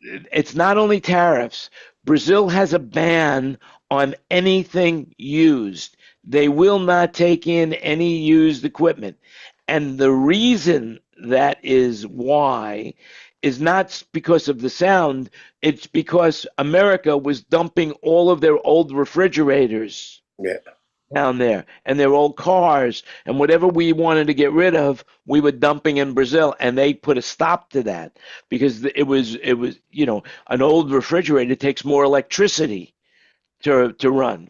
it's not only tariffs. Brazil has a ban on anything used. They will not take in any used equipment. And the reason that is why is not because of the sound, it's because America was dumping all of their old refrigerators Yeah. down there and their old cars and whatever we wanted to get rid of, we were dumping in Brazil, and they put a stop to that because it was an old refrigerator takes more electricity to run.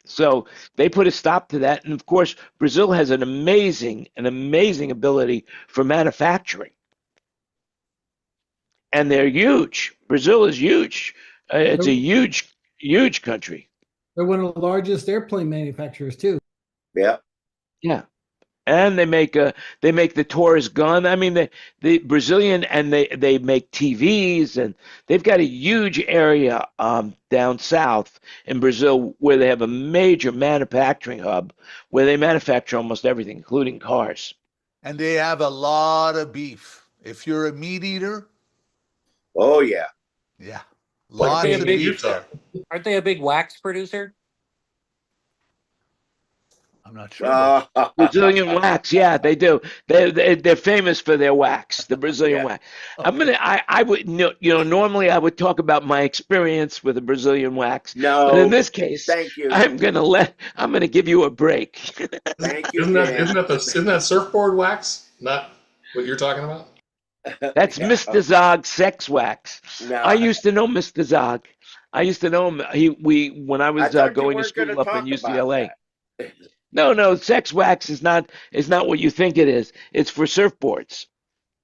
So they put a stop to that, and of course Brazil has an amazing ability for manufacturing, and they're huge. Brazil is huge. It's a huge country. They're one of the largest airplane manufacturers too. Yeah. Yeah. And they make the Taurus gun. I mean, the Brazilian, and they make TVs, and they've got a huge area down south in Brazil where they have a major manufacturing hub where they manufacture almost everything, including cars. And they have a lot of beef. If you're a meat eater, Oh yeah. yeah, Like lots being of in beef Utah. there. Aren't they a big wax producer? I'm not sure. About Brazilian wax, yeah, they do. They're famous for their wax, the Brazilian Yeah. wax. okay. I would normally I would talk about my experience with the Brazilian wax, but in No, this case, thank you. I'm gonna give you a break. Thank you, Isn't Jan. that surfboard wax? Not what you're talking about? That's Yeah. Mr. Zog sex wax. No, I used to know Mr. Zog. I used to know him. When I I was thought you going to weren't going to school up in talk about UCLA. that. No, sex wax is not what you think it is. It's for surfboards.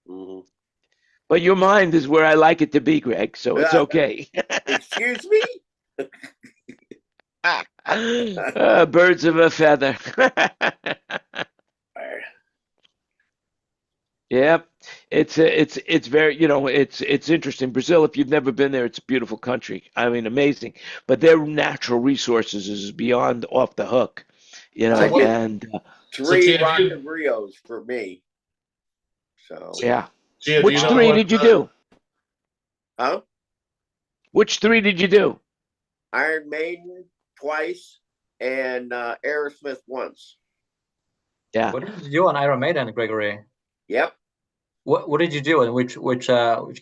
Mhm. But your mind is where I like it to be, Greg, so it's okay. Excuse me? Birds of a feather. Yep. It's very, it's interesting. Brazil, if you've never been there, it's a beautiful country. I mean, amazing. But their natural resources is beyond off the hook, I get and 3 Jan, Rock and Rios for me. So, yeah. Jan, do Which you know three what, did you do? huh? Which three did you do? Iron Maiden twice and Aerosmith once. Yeah. What did you do on Iron Maiden, Gregory? Yep. What did you do, and which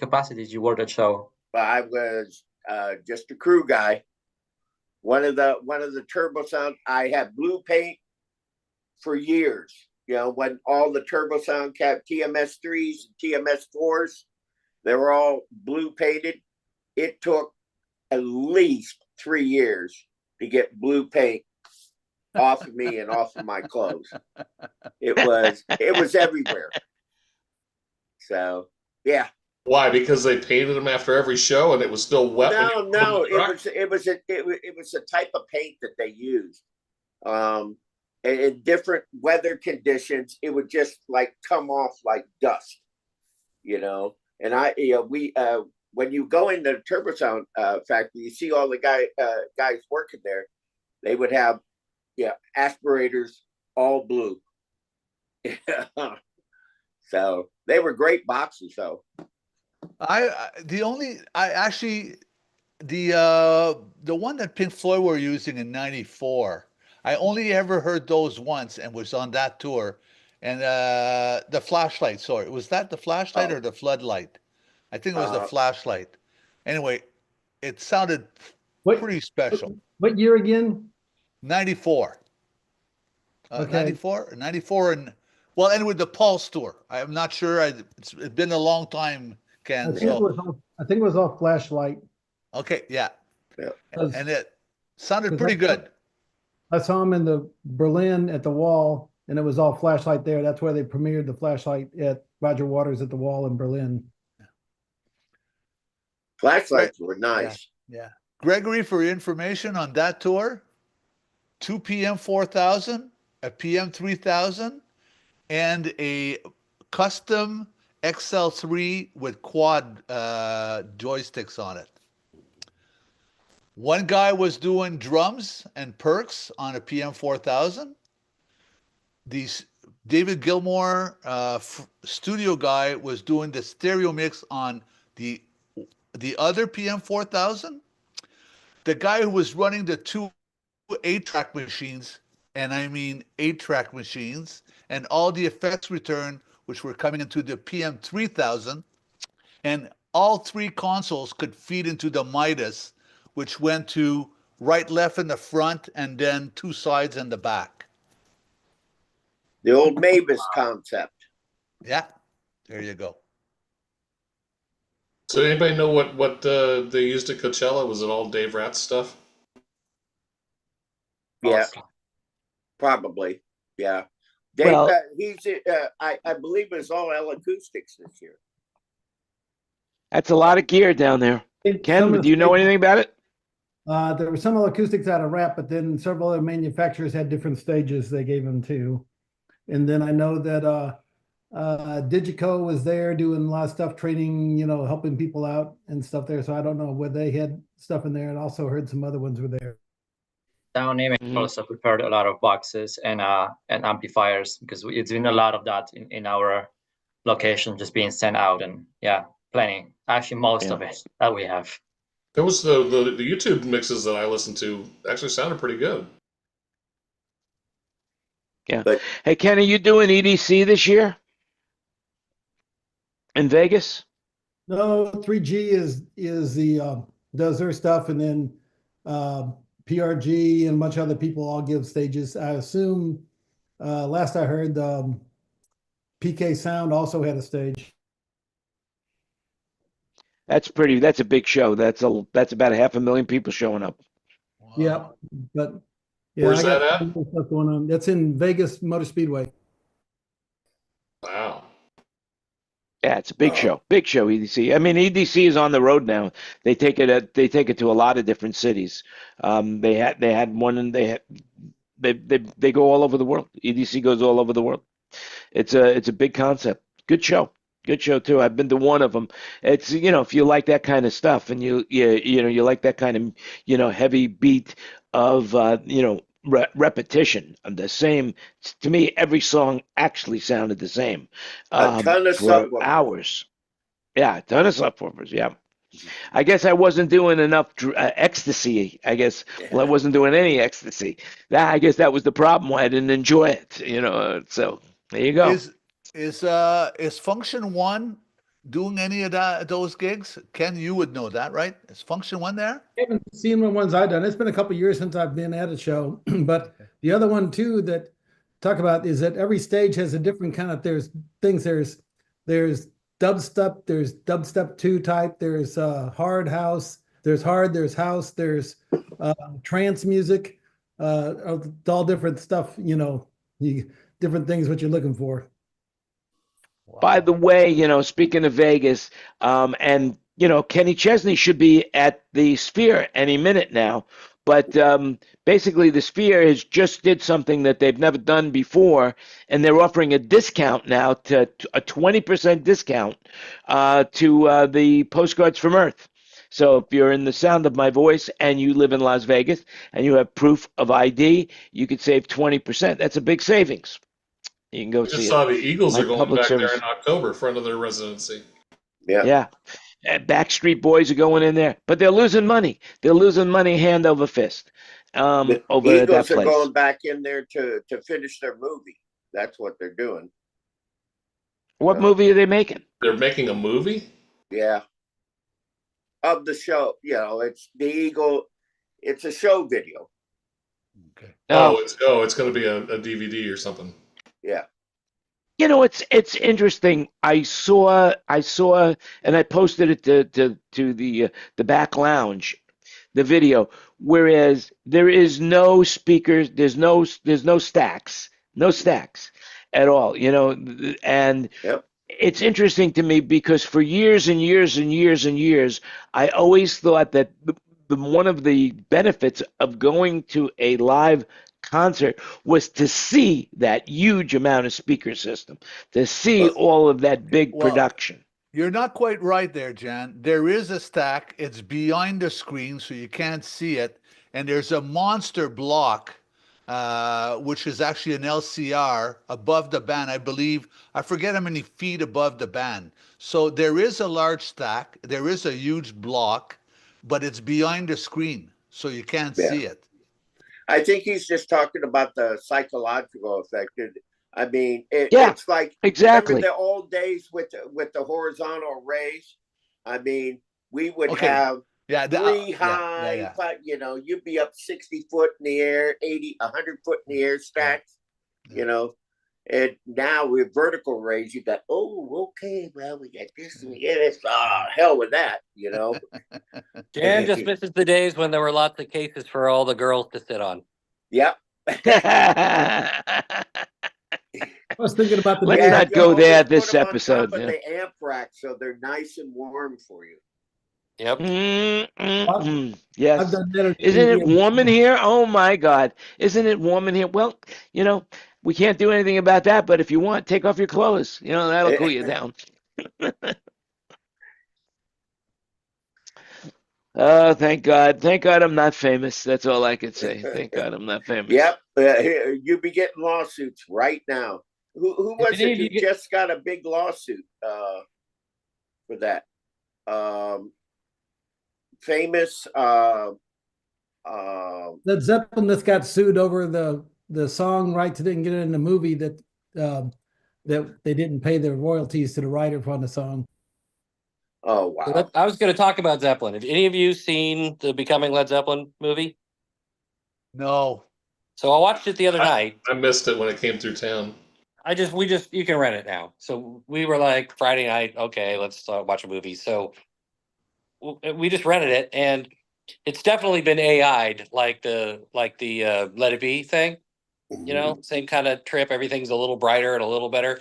capacity did you work at show? I was just a crew guy. One of the turbo sound. I had blue paint for years. When all the turbo sound cap TMS 3s, TMS 4s, they were all blue painted. It took at least 3 years to get blue paint off of me and off of my clothes. It was everywhere. So yeah. Why? Because they painted them after every show and it was still wet. No. It was a type of paint that they used. In different weather conditions, it would just like come off like dust, And we when you go into the turbo sound factory, you see all the guys working there. They would have aspirators all blue. So they were great boxes, though. The one that Pink Floyd were using in '94. I only ever heard those once and was on that tour. And the flashlight, sorry, was that the flashlight or the floodlight? I think it was the flashlight. Anyway, it sounded pretty special. What year again? 94. Okay. 94 and well, and with the Pulse tour. I'm not sure. It's been a long time, Ken. I think it was off flashlight. Okay, yeah. Yeah. And it sounded pretty good. I saw him in the Berlin at the Wall, and it was all flashlight there. That's where they premiered the flashlight at Roger Waters at the Wall in Berlin. Flashlights were nice. Yeah. Gregory, for your information on that tour, 2 PM 4000, a PM 3000, and a custom XL3 with quad joysticks on it. One guy was doing drums and perks on a PM 4000. these David Gilmour, studio guy, was doing the stereo mix on the other PM 4000. The guy who was running the two 8-track machines, and I mean 8-track machines, and all the effects return, which were coming into the PM 3000, and all three consoles could feed into the Midas, which went to right, left in the front, and then two sides in the back. The old Mavis concept. Yeah, there you go. So anybody know what they used at Coachella? Was it all Dave Ratz stuff? Yeah, Awesome. probably. Yeah. Dave, Well- he's I believe it's all acoustics this year. That's a lot of gear down there. Ken, do you know anything about it? There were some acoustics out of rap, but then several other manufacturers had different stages they gave them to. And then I know that Digico was there doing a lot of stuff, training, helping people out and stuff there. So I don't know whether they had stuff in there, and also heard some other ones were there. Sound Image also prepared a lot of boxes and amplifiers, because it's been a lot of that in our location just being sent out, and yeah, plenty. Actually, most of it that we have. There was the YouTube mixes that I listened to actually sounded pretty good. Yeah. But- Hey, Ken, are you doing EDC this year in Vegas? No, 3G is the does their stuff, and then PRG and a bunch of other people all give stages. I assume last I heard, PK Sound also had a stage. That's a big show. That's about 500,000 people showing up. Wow. Yeah, but yeah, Where's I got that at? some stuff going on. That's in Vegas Motor Speedway. Wow. Yeah, it's a big show. Big show, EDC. I mean, EDC is on the road now. They take it to a lot of different cities. They had one, and they go all over the world. EDC goes all over the world. It's a big concept. Good show. Good show too. I've been to one of them. It's, if you like that kind of stuff, and you like that kind of, heavy beat of, repetition of the same. To me, every song actually sounded the same. A ton of for subwoofers. hours. Yeah, a ton of subwoofers. Yeah. I guess I wasn't doing enough ecstasy. I guess, well, I wasn't doing any ecstasy. I guess that was the problem why I didn't enjoy it. So there you go. Is Function One doing any of those gigs? Ken, you would know that, right? Is Function One there? I haven't seen the ones I've done. It's been a couple of years since I've been at a show. But the other one too that talk about is that every stage has a different kind of there's dubstep, there's dubstep 2 type, there's hard house, there's house, there's trance music, all different stuff, different things what you're looking for. By the way, speaking of Vegas, and Kenny Chesney should be at the Sphere any minute now, but basically the Sphere has just did something that they've never done before, and they're offering a discount now, to a 20% discount to the Postcards from Earth. So if you're in the sound of my voice and you live in Las Vegas and you have proof of ID, you could save 20%. That's a big savings. You can go I see just it. saw the Eagles Like are going public back service. there in October, front of their residency. Yeah. Yeah. Backstreet Boys are going in there, but they're losing money. They're losing money hand over fist The over at that Eagles are place. going back in there to finish their movie. That's what they're doing. What movie are they making? They're making a movie? Yeah. Of the show, it's the Eagle. It's a show video. Okay. It's going to be a DVD or something. Yeah. It's interesting. I saw, and I posted it to the back lounge, the video. Whereas there is no speakers, there's no stacks at all. And Yep. it's interesting to me because for years and years and years and years, I always thought that one of the benefits of going to a live concert was to see that huge amount of speaker system, to see all of that big Well, production. You're not quite right there, Jan. There is a stack. It's behind the screen, so you can't see it. And there's a monster block which is actually an LCR above the band. I believe, I forget how many feet above the band. So there is a large stack, there is a huge block, but it's behind the screen, so you can't Yeah. see it. I think he's just talking about the psychological effect. I mean, Yeah, it's like exactly. remember the old days with the horizontal rays. I mean, we would Okay. have Yeah, three yeah, high, yeah. but you know, you'd be up 60 foot in the air, 80, 100 foot in the air stacks. Yeah. You know, and now with vertical rays, you got okay, well, we got this and we got this. Hell with that, you know. Jan just misses the days when there were lots of cases for all the girls to sit on. Yep. I was thinking about the Let's days. not you go there always this put 'em on episode. top of Yeah. the amp rack, so they're nice and warm for you. Yep. Yes. I've done better. Isn't it warm in here? Oh my God. Isn't it warm in here? Well, you know, we can't do anything about that, but if you want, take off your clothes. You know, that'll cool you down. Oh, thank God. Thank God I'm not famous. That's all I could say. Thank God I'm not famous. Yep. You be getting lawsuits right now. Who was it who just got a big lawsuit for that? Famous Led Zeppelin just got sued over the song rights. Didn't get it in the movie that they didn't pay their royalties to the writer on the song. Oh wow! So I was going to talk about Zeppelin. Have any of you seen the Becoming Led Zeppelin movie? No. So I watched it the other night. I missed it when it came through town. You can rent it now. So we were like Friday night, okay, let's watch a movie. So we just rented it, and it's definitely been AI'd, like the Let It Be thing. You know, same kind of trip. Everything's a little brighter and a little better.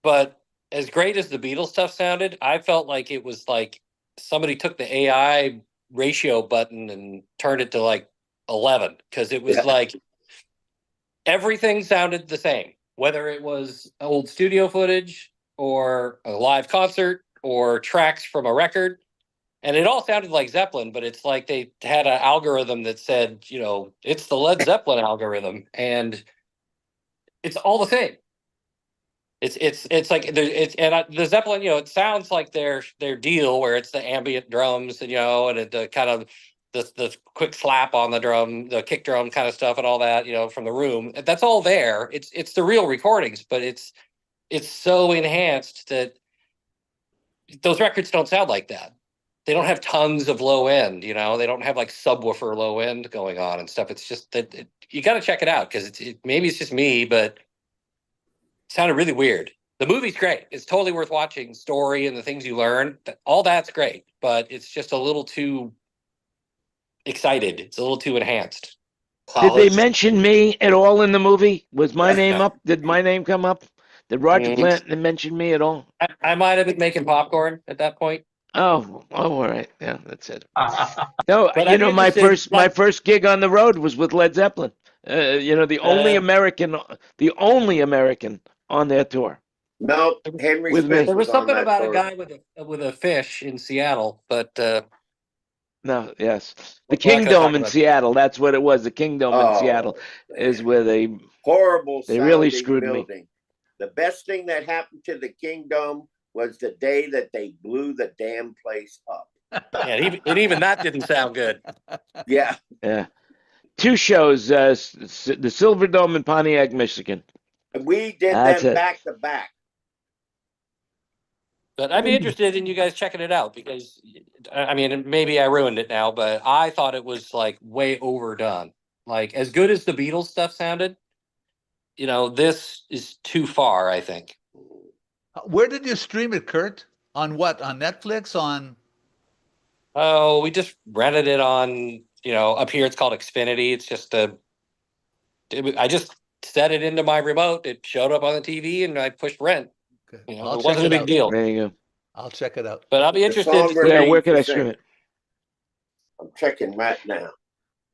But as great as the Beatles stuff sounded, I felt like it was like somebody took the AI ratio button and turned it to like 11, because it was like everything sounded the same, whether it was old studio footage or a live concert or tracks from a record. And it all sounded like Zeppelin, but it's like they had an algorithm that said, you know, it's the Led Zeppelin algorithm, and it's all the same. It's like the Zeppelin, you know, it sounds like their deal where it's the ambient drums and, you know, and the kind of the quick slap on the drum, the kick drum kind of stuff and all that, you know, from the room. That's all there. It's the real recordings, but it's so enhanced that those records don't sound like that. They don't have tons of low end, you know, they don't have like subwoofer low end going on and stuff. It's just that you got to check it out, because maybe it's just me, but sounded really weird. The movie's great. It's totally worth watching. Story and the things you learn, all that's great, but it's just a little too excited. It's a little too enhanced. Did they mention me at all in the movie? Was my name up? Did my name come up? Did Roger Plant mention me at all? I might have been making popcorn at that point. Oh, all right. Yeah, that's it. No, But you I'm know, my interested, first gig on the road was with Led Zeppelin. You know, the only American on their tour. No, Henry With Smith me. there was something on that about tour. a guy with a fish in Seattle, but No, yes, the We're not King gonna Dome talk in about it. Seattle. That's what it was. The King Dome in Seattle is where they horrible. They really sounding screwed me. building. The best thing that happened to the Kingdom was the day that they blew the damn place up. yeah, even that didn't sound good. Yeah. Yeah. Two shows, the Silver Dome in Pontiac, Michigan. We did That's them it. back to back. But I'd be interested in you guys checking it out, because I mean, maybe I ruined it now, but I thought it was like way overdone. Like, as good as the Beatles stuff sounded, you know, this is too far, I think. Where did you stream it, Kurt? On what? On Netflix? On? Oh, we just rented it on, you know, up here it's called Xfinity. It's just I just set it into my remote. It showed up on the TV and I pushed rent. Okay. You know, I'll it check wasn't a it big out. deal. There you go. I'll check it out. But I'll be The interested song to Yeah, remains where can the I stream same. it? I'm checking right now.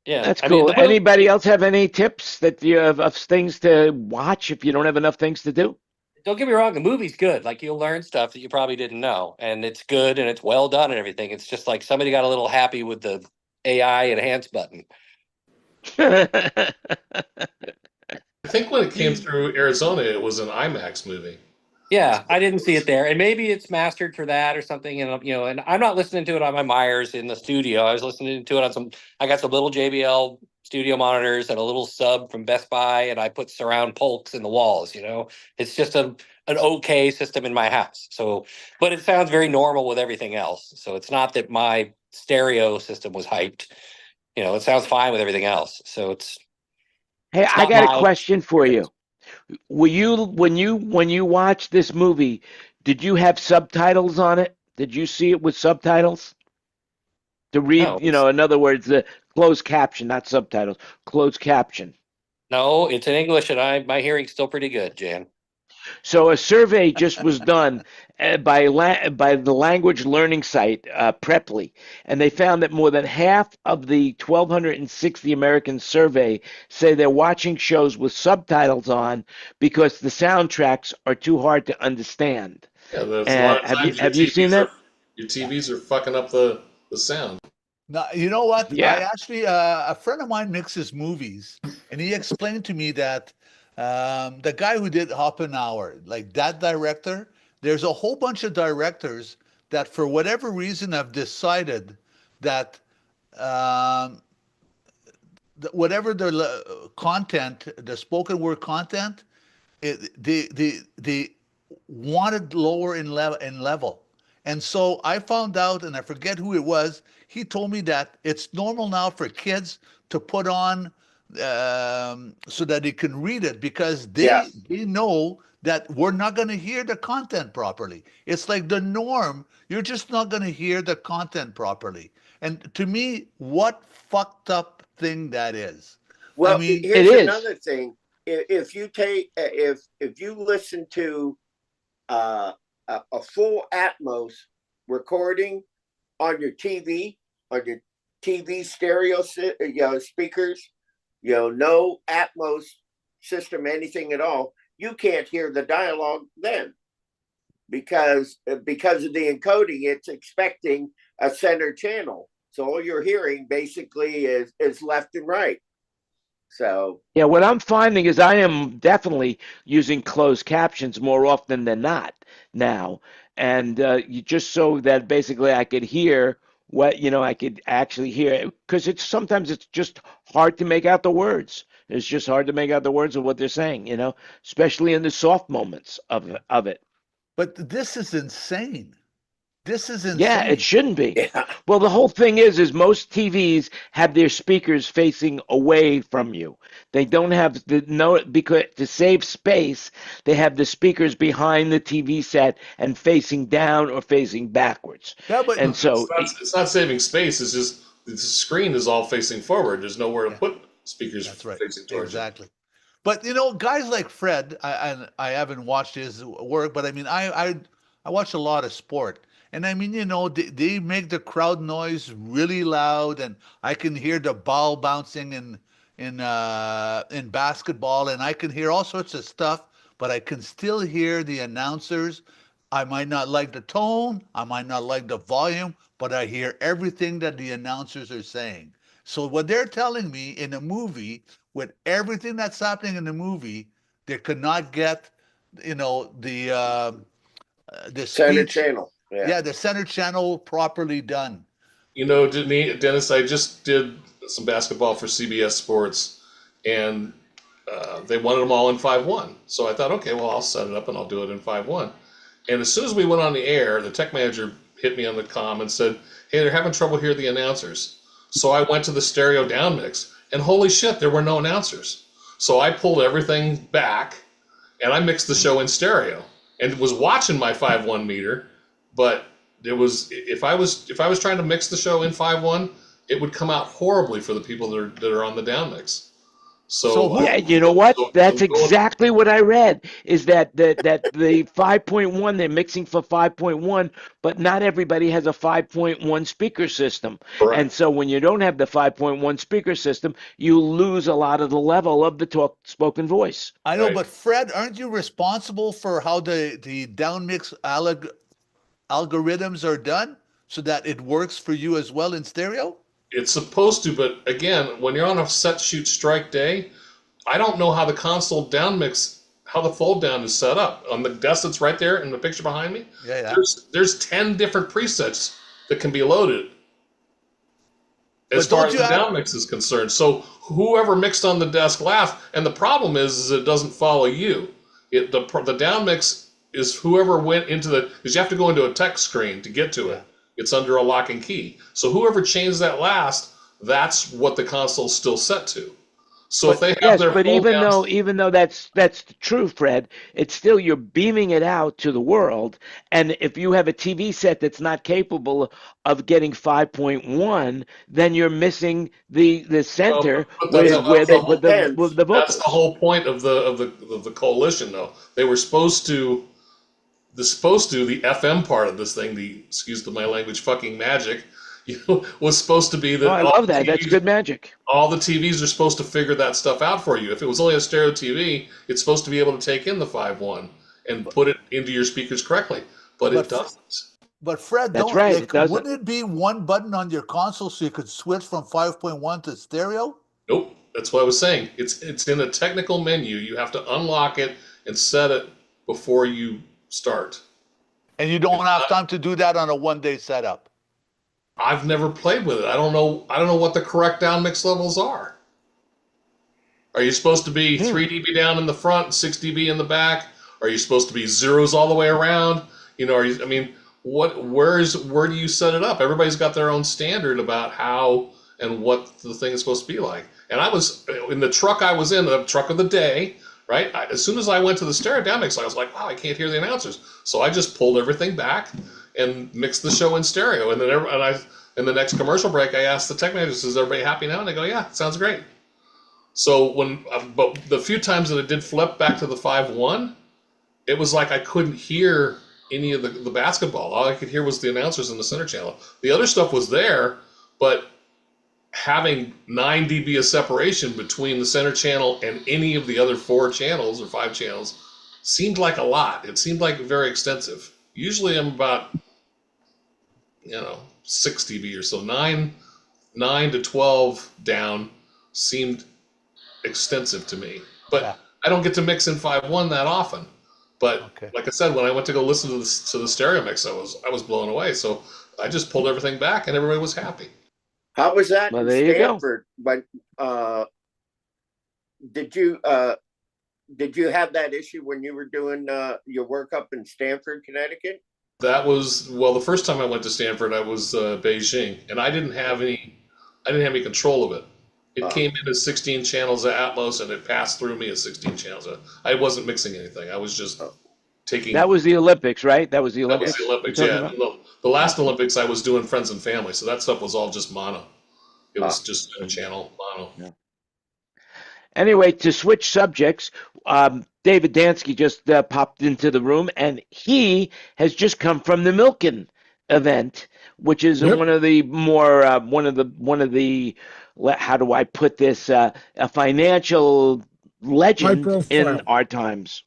Yeah, That's I mean, cool. Anybody else have any tips that you have of things to watch if you don't have enough things to do? don't get me wrong, the movie's good. Like, you'll learn stuff that you probably didn't know, and it's good and it's well done and everything. It's just like somebody got a little happy with the AI enhance button. I think when it came through Arizona, it was an IMAX movie. Yeah, I didn't see it there, and maybe it's mastered for that or something. And and I'm not listening to it on my Myers in the studio. I was listening to it on some. I got some little JBL studio monitors and a little sub from Best Buy, and I put surround polks in the walls. It's just an okay system in my house. So, but it sounds very normal with everything else. So it's not that my stereo system was hyped. It sounds fine with everything else. So Hey, it's I not got a my question for you. Were you when you watched this movie, did you have subtitles on it? Did you see it with subtitles to No, read? In other words, the closed caption, not subtitles, closed caption. no, it's in English, and my hearing's still pretty good, Jan. So a survey just was done by the language learning site Preply, and they found that more than half of the 1,260 Americans surveyed say they're watching shows with subtitles on because the soundtracks are too hard to understand. Yeah, there's a lot of Have you times have you seen that? your TVs are fucking up the sound. Now, you know what? I Yeah. actually, a friend of mine mixes movies, and he explained to me that the guy who did Oppenheimer, like that director, there's a whole bunch of directors that, for whatever reason, have decided that um, whatever their content, the spoken word content, they wanted lower in level. And so I found out, and I forget who it was. He told me that it's normal now for kids to put on so that they can read it because Yeah. they know that we're not going to hear the content properly. It's like the norm. You're just not going to hear the content properly. And to me, what fucked up thing that is. I Well, mean, It here's is. another thing. If you take if you listen to a full Atmos recording on your TV stereo speakers, no Atmos system, anything at all, you can't hear the dialogue then because of the encoding, it's expecting a center channel. So all you're hearing basically is left and right. So Yeah, what I'm finding is I am definitely using closed captions more often than not now, and just so that basically I could hear what I could actually hear because sometimes it's just hard to make out the words. It's just hard to make out the words of what they're saying, especially in the soft moments of it. but this is insane. This is Yeah, it insane. shouldn't be. yeah, Well, the whole thing is most TVs have their speakers facing away from you. They don't have the no because to save space, they have the speakers behind the TV set and facing down or facing backwards. Yeah, but And so, It's not saving space. It's just the screen is all facing forward. There's nowhere to yeah, put speakers that's right. facing towards you. Exactly. But guys like Fred, I haven't watched his work, but I mean, I watch a lot of sport, and I mean, they make the crowd noise really loud, and I can hear the ball bouncing in basketball, and I can hear all sorts of stuff, but I can still hear the announcers. I might not like the tone, I might not like the volume, but I hear everything that the announcers are saying. So what they're telling me in a movie, with everything that's happening in the movie, they could not get, the center speech, channel. Yeah. yeah, the center channel properly done. Dennis, I just did some basketball for CBS Sports, and they wanted them all in 5.1. So I thought, okay, well, I'll set it up and I'll do it in 5.1. And as soon as we went on the air, the tech manager hit me on the comm and said, hey, they're having trouble hearing the announcers. So I went to the stereo down mix, and holy shit, there were no announcers. So I pulled everything back, and I mixed the show in stereo, and was watching my 5.1 meter, but it was if I was trying to mix the show in 5.1, it would come out horribly for the people that are on the down mix. So So yeah, you know what? so That's going, exactly what I read. Is that the 5.1 they're mixing for 5.1, but not everybody has a 5.1 speaker system. And correct. so when you don't have the 5.1 speaker system, you lose a lot of the level of the spoken voice. I know, Right. but Fred, aren't you responsible for how the downmix algorithms are done so that it works for you as well in stereo? It's supposed to, but again, when you're on a set shoot strike day, I don't know how the console down mix, how the fold down is set up. On the desk that's right there in the picture behind me, Yeah. there's 10 different presets that can be loaded as But far don't as you the have- down mix is concerned. So whoever mixed on the desk last, and the problem is it doesn't follow you. The down mix is whoever went into because you have to go into a text screen to get to it. It's under a lock and key. So whoever changed that last, that's what the console's still set to. So if they have Yes, their but fold downs, even though that's true, Fred, it's still you're beaming it out to the world. And if you have a TV set that's not capable of getting 5.1, then you're missing the center but where that's where the they whole put the depends. the that's the vocals. whole point of the coalition, though. They were supposed to. The FM part of this thing, the excuse my language, fucking magic, was supposed to be that Oh, I love that. That's good magic. all the TVs are supposed to figure that stuff out for you. If it was only a stereo TV, it's supposed to be able to take in the 5.1 and put it into your speakers correctly, but it doesn't. But Fred, That's right, it doesn't. wouldn't it be one button on your console so you could switch from 5.1 to stereo? Nope, that's what I was saying. It's in a technical menu. You have to unlock it and set it before you start. And you don't have time to do that on a one-day setup. I've never played with it. I don't know what the correct down mix levels are. Are you supposed to be 3 dB down in the front and 6 dB in the back? Are you supposed to be zeros all the way around? Where do you set it up? Everybody's got their own standard about how and what the thing is supposed to be like. And I was in the truck I was in, the truck of the day, right? As soon as I went to the stereo down mix, I was like, wow, I can't hear the announcers. So I just pulled everything back and mixed the show in stereo. And then in the next commercial break, I asked the tech managers, is everybody happy now? And they go, yeah, sounds great. So but the few times that it did flip back to the 5.1, it was like I couldn't hear any of the basketball. All I could hear was the announcers in the center channel. The other stuff was there, but having 9 dB of separation between the center channel and any of the other 4 channels or 5 channels seemed like a lot. It seemed like very extensive. Usually I'm about 6 dB or so. 9 to 12 down seemed extensive to me. But I don't get to mix in 5.1 that often. But like I said, when I went to go listen to the stereo mix, I was blown away. So I just pulled everything back, and everybody was happy. How was that in there you go. Stanford? But did you have that issue when you were doing your work up in Stamford, Connecticut? That was the first time I went to Stanford, I was Beijing, and I didn't have any control of it. It came in as 16 channels of Atmos, and it passed through me as 16 channels. I wasn't mixing anything. I was just taking. That was the Olympics, right? That was the Olympics. That was the Olympics, yeah. The last Olympics, I was doing Friends and Family, so that stuff was all just mono. It was just a channel mono. Yeah. Anyway, to switch subjects, David Dansky just popped into the room, and he has just come from the Milken event, which is one of the more one of the how do I put this, a financial legend in our times.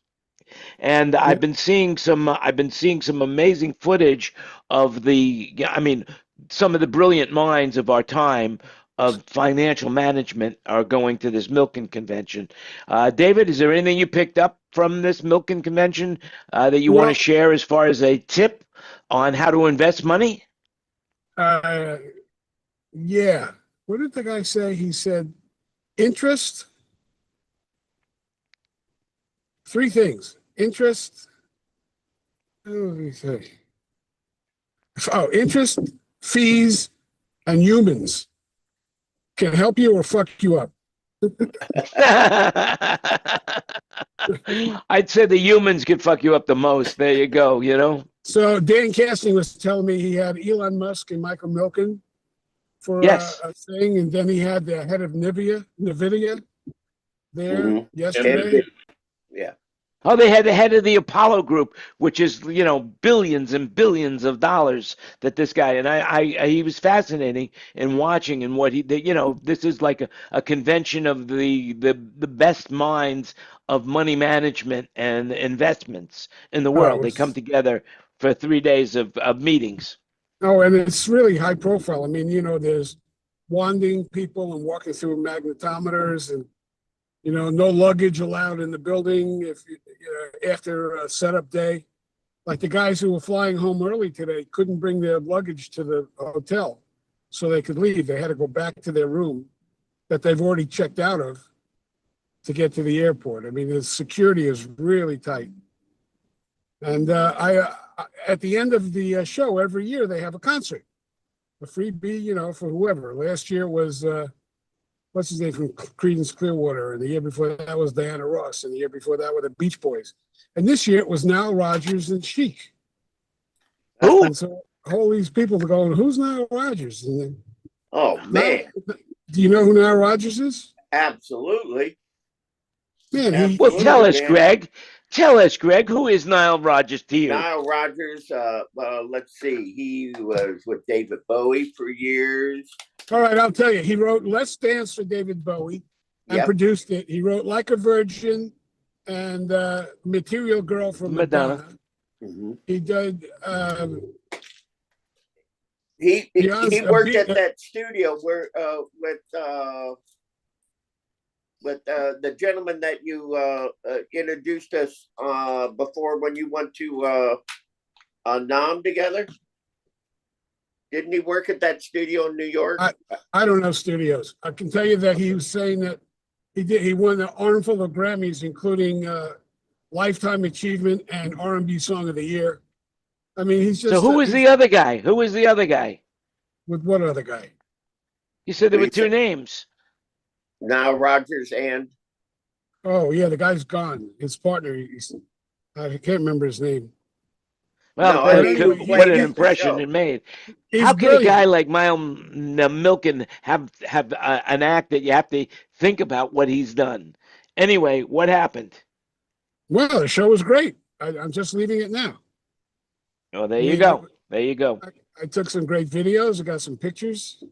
And I've been seeing some amazing footage of some of the brilliant minds of our time of financial management are going to this Milken convention. David, is there anything you picked up from this Milken convention that you want to share as far as a tip on how to invest money? Yeah. What did the guy say? He said, interest. 3 things. Interest. What did he say? Interest, fees, and humans can help you or fuck you up. I'd say the humans could fuck you up the most. There you go, So Dan Casting was telling me he had Elon Musk and Michael Milken for a thing, and then he had the head of NVIDIA there yesterday. Yeah. Oh, they had the head of the Apollo Group, which is, billions and billions of dollars that this guy, and he was fascinating in watching and what this is like a convention of the best minds of money management and investments in the world. They come together for 3 days of meetings. Oh, and it's really high profile. I mean, there's wanding people and walking through magnetometers, and no luggage allowed in the building after a setup day. Like the guys who were flying home early today couldn't bring their luggage to the hotel so they could leave. They had to go back to their room that they've already checked out of to get to the airport. I mean, the security is really tight. And at the end of the show every year, they have a concert, a freebie, for whoever. Last year was what's his name from Creedence Clearwater, and the year before that was Diana Ross, and the year before that were the Beach Boys. And this year it was Nile Rodgers and Chic. Oh. And so all these people are going, "Who's Nile Rodgers?" And then, oh man, do you know who Nile Rodgers is? Absolutely. Man, well, tell us, Greg. Tell us, Greg. Who is Nile Rodgers to you? Nile Rodgers. Let's see. He was with David Bowie for years. All right, I'll tell you. He wrote "Let's Dance" for David Bowie and produced it. He wrote "Like a Virgin" and "Material Girl" for Madonna. Mm-hmm. He did. He worked at that studio where with the gentleman that you introduced us before when you went to Nam together. Didn't he work at that studio in New York? I don't know studios. I can tell you that he was saying that he won an armful of Grammys, including Lifetime Achievement and R&B Song of the Year. I mean, he's just. So who is the other guy? Who is the other guy? With what other guy? You said there were two names. Nile Rodgers and. Oh yeah, the guy's gone. His partner. I can't remember his name. Well, what an impression it made. How can a guy like Miles Milken have an act that you have to think about what he's done? Anyway, what happened? Well, the show was great. I'm just leaving it now. Oh, there you go. There you go. I took some great videos. I got some pictures.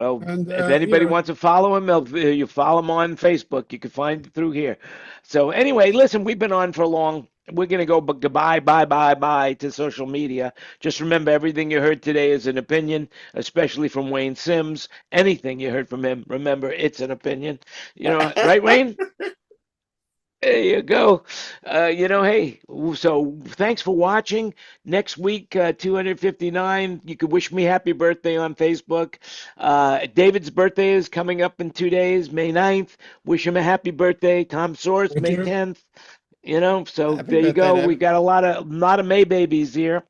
Well, and, if anybody wants to follow him, you follow him on Facebook. You can find it through here. So anyway, listen, we've been on for long. We're going to go goodbye, bye to social media. Just remember, everything you heard today is an opinion, especially from Wayne Sims. Anything you heard from him, remember, it's an opinion. Right, Wayne? There you go. Hey, so thanks for watching. Next week, 259. You can wish me happy birthday on Facebook. David's birthday is coming up in 2 days, May 9th. Wish him a happy birthday. Tom Source, May 10th. So happy there you go. Dave. We got a lot of May babies here.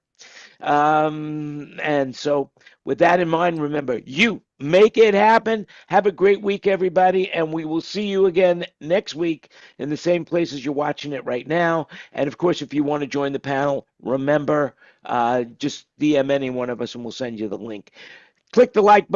And so with that in mind, remember, you make it happen. Have a great week, everybody. And we will see you again next week in the same places you're watching it right now. And of course, if you want to join the panel, remember, just DM any one of us and we'll send you the link. Click the like button.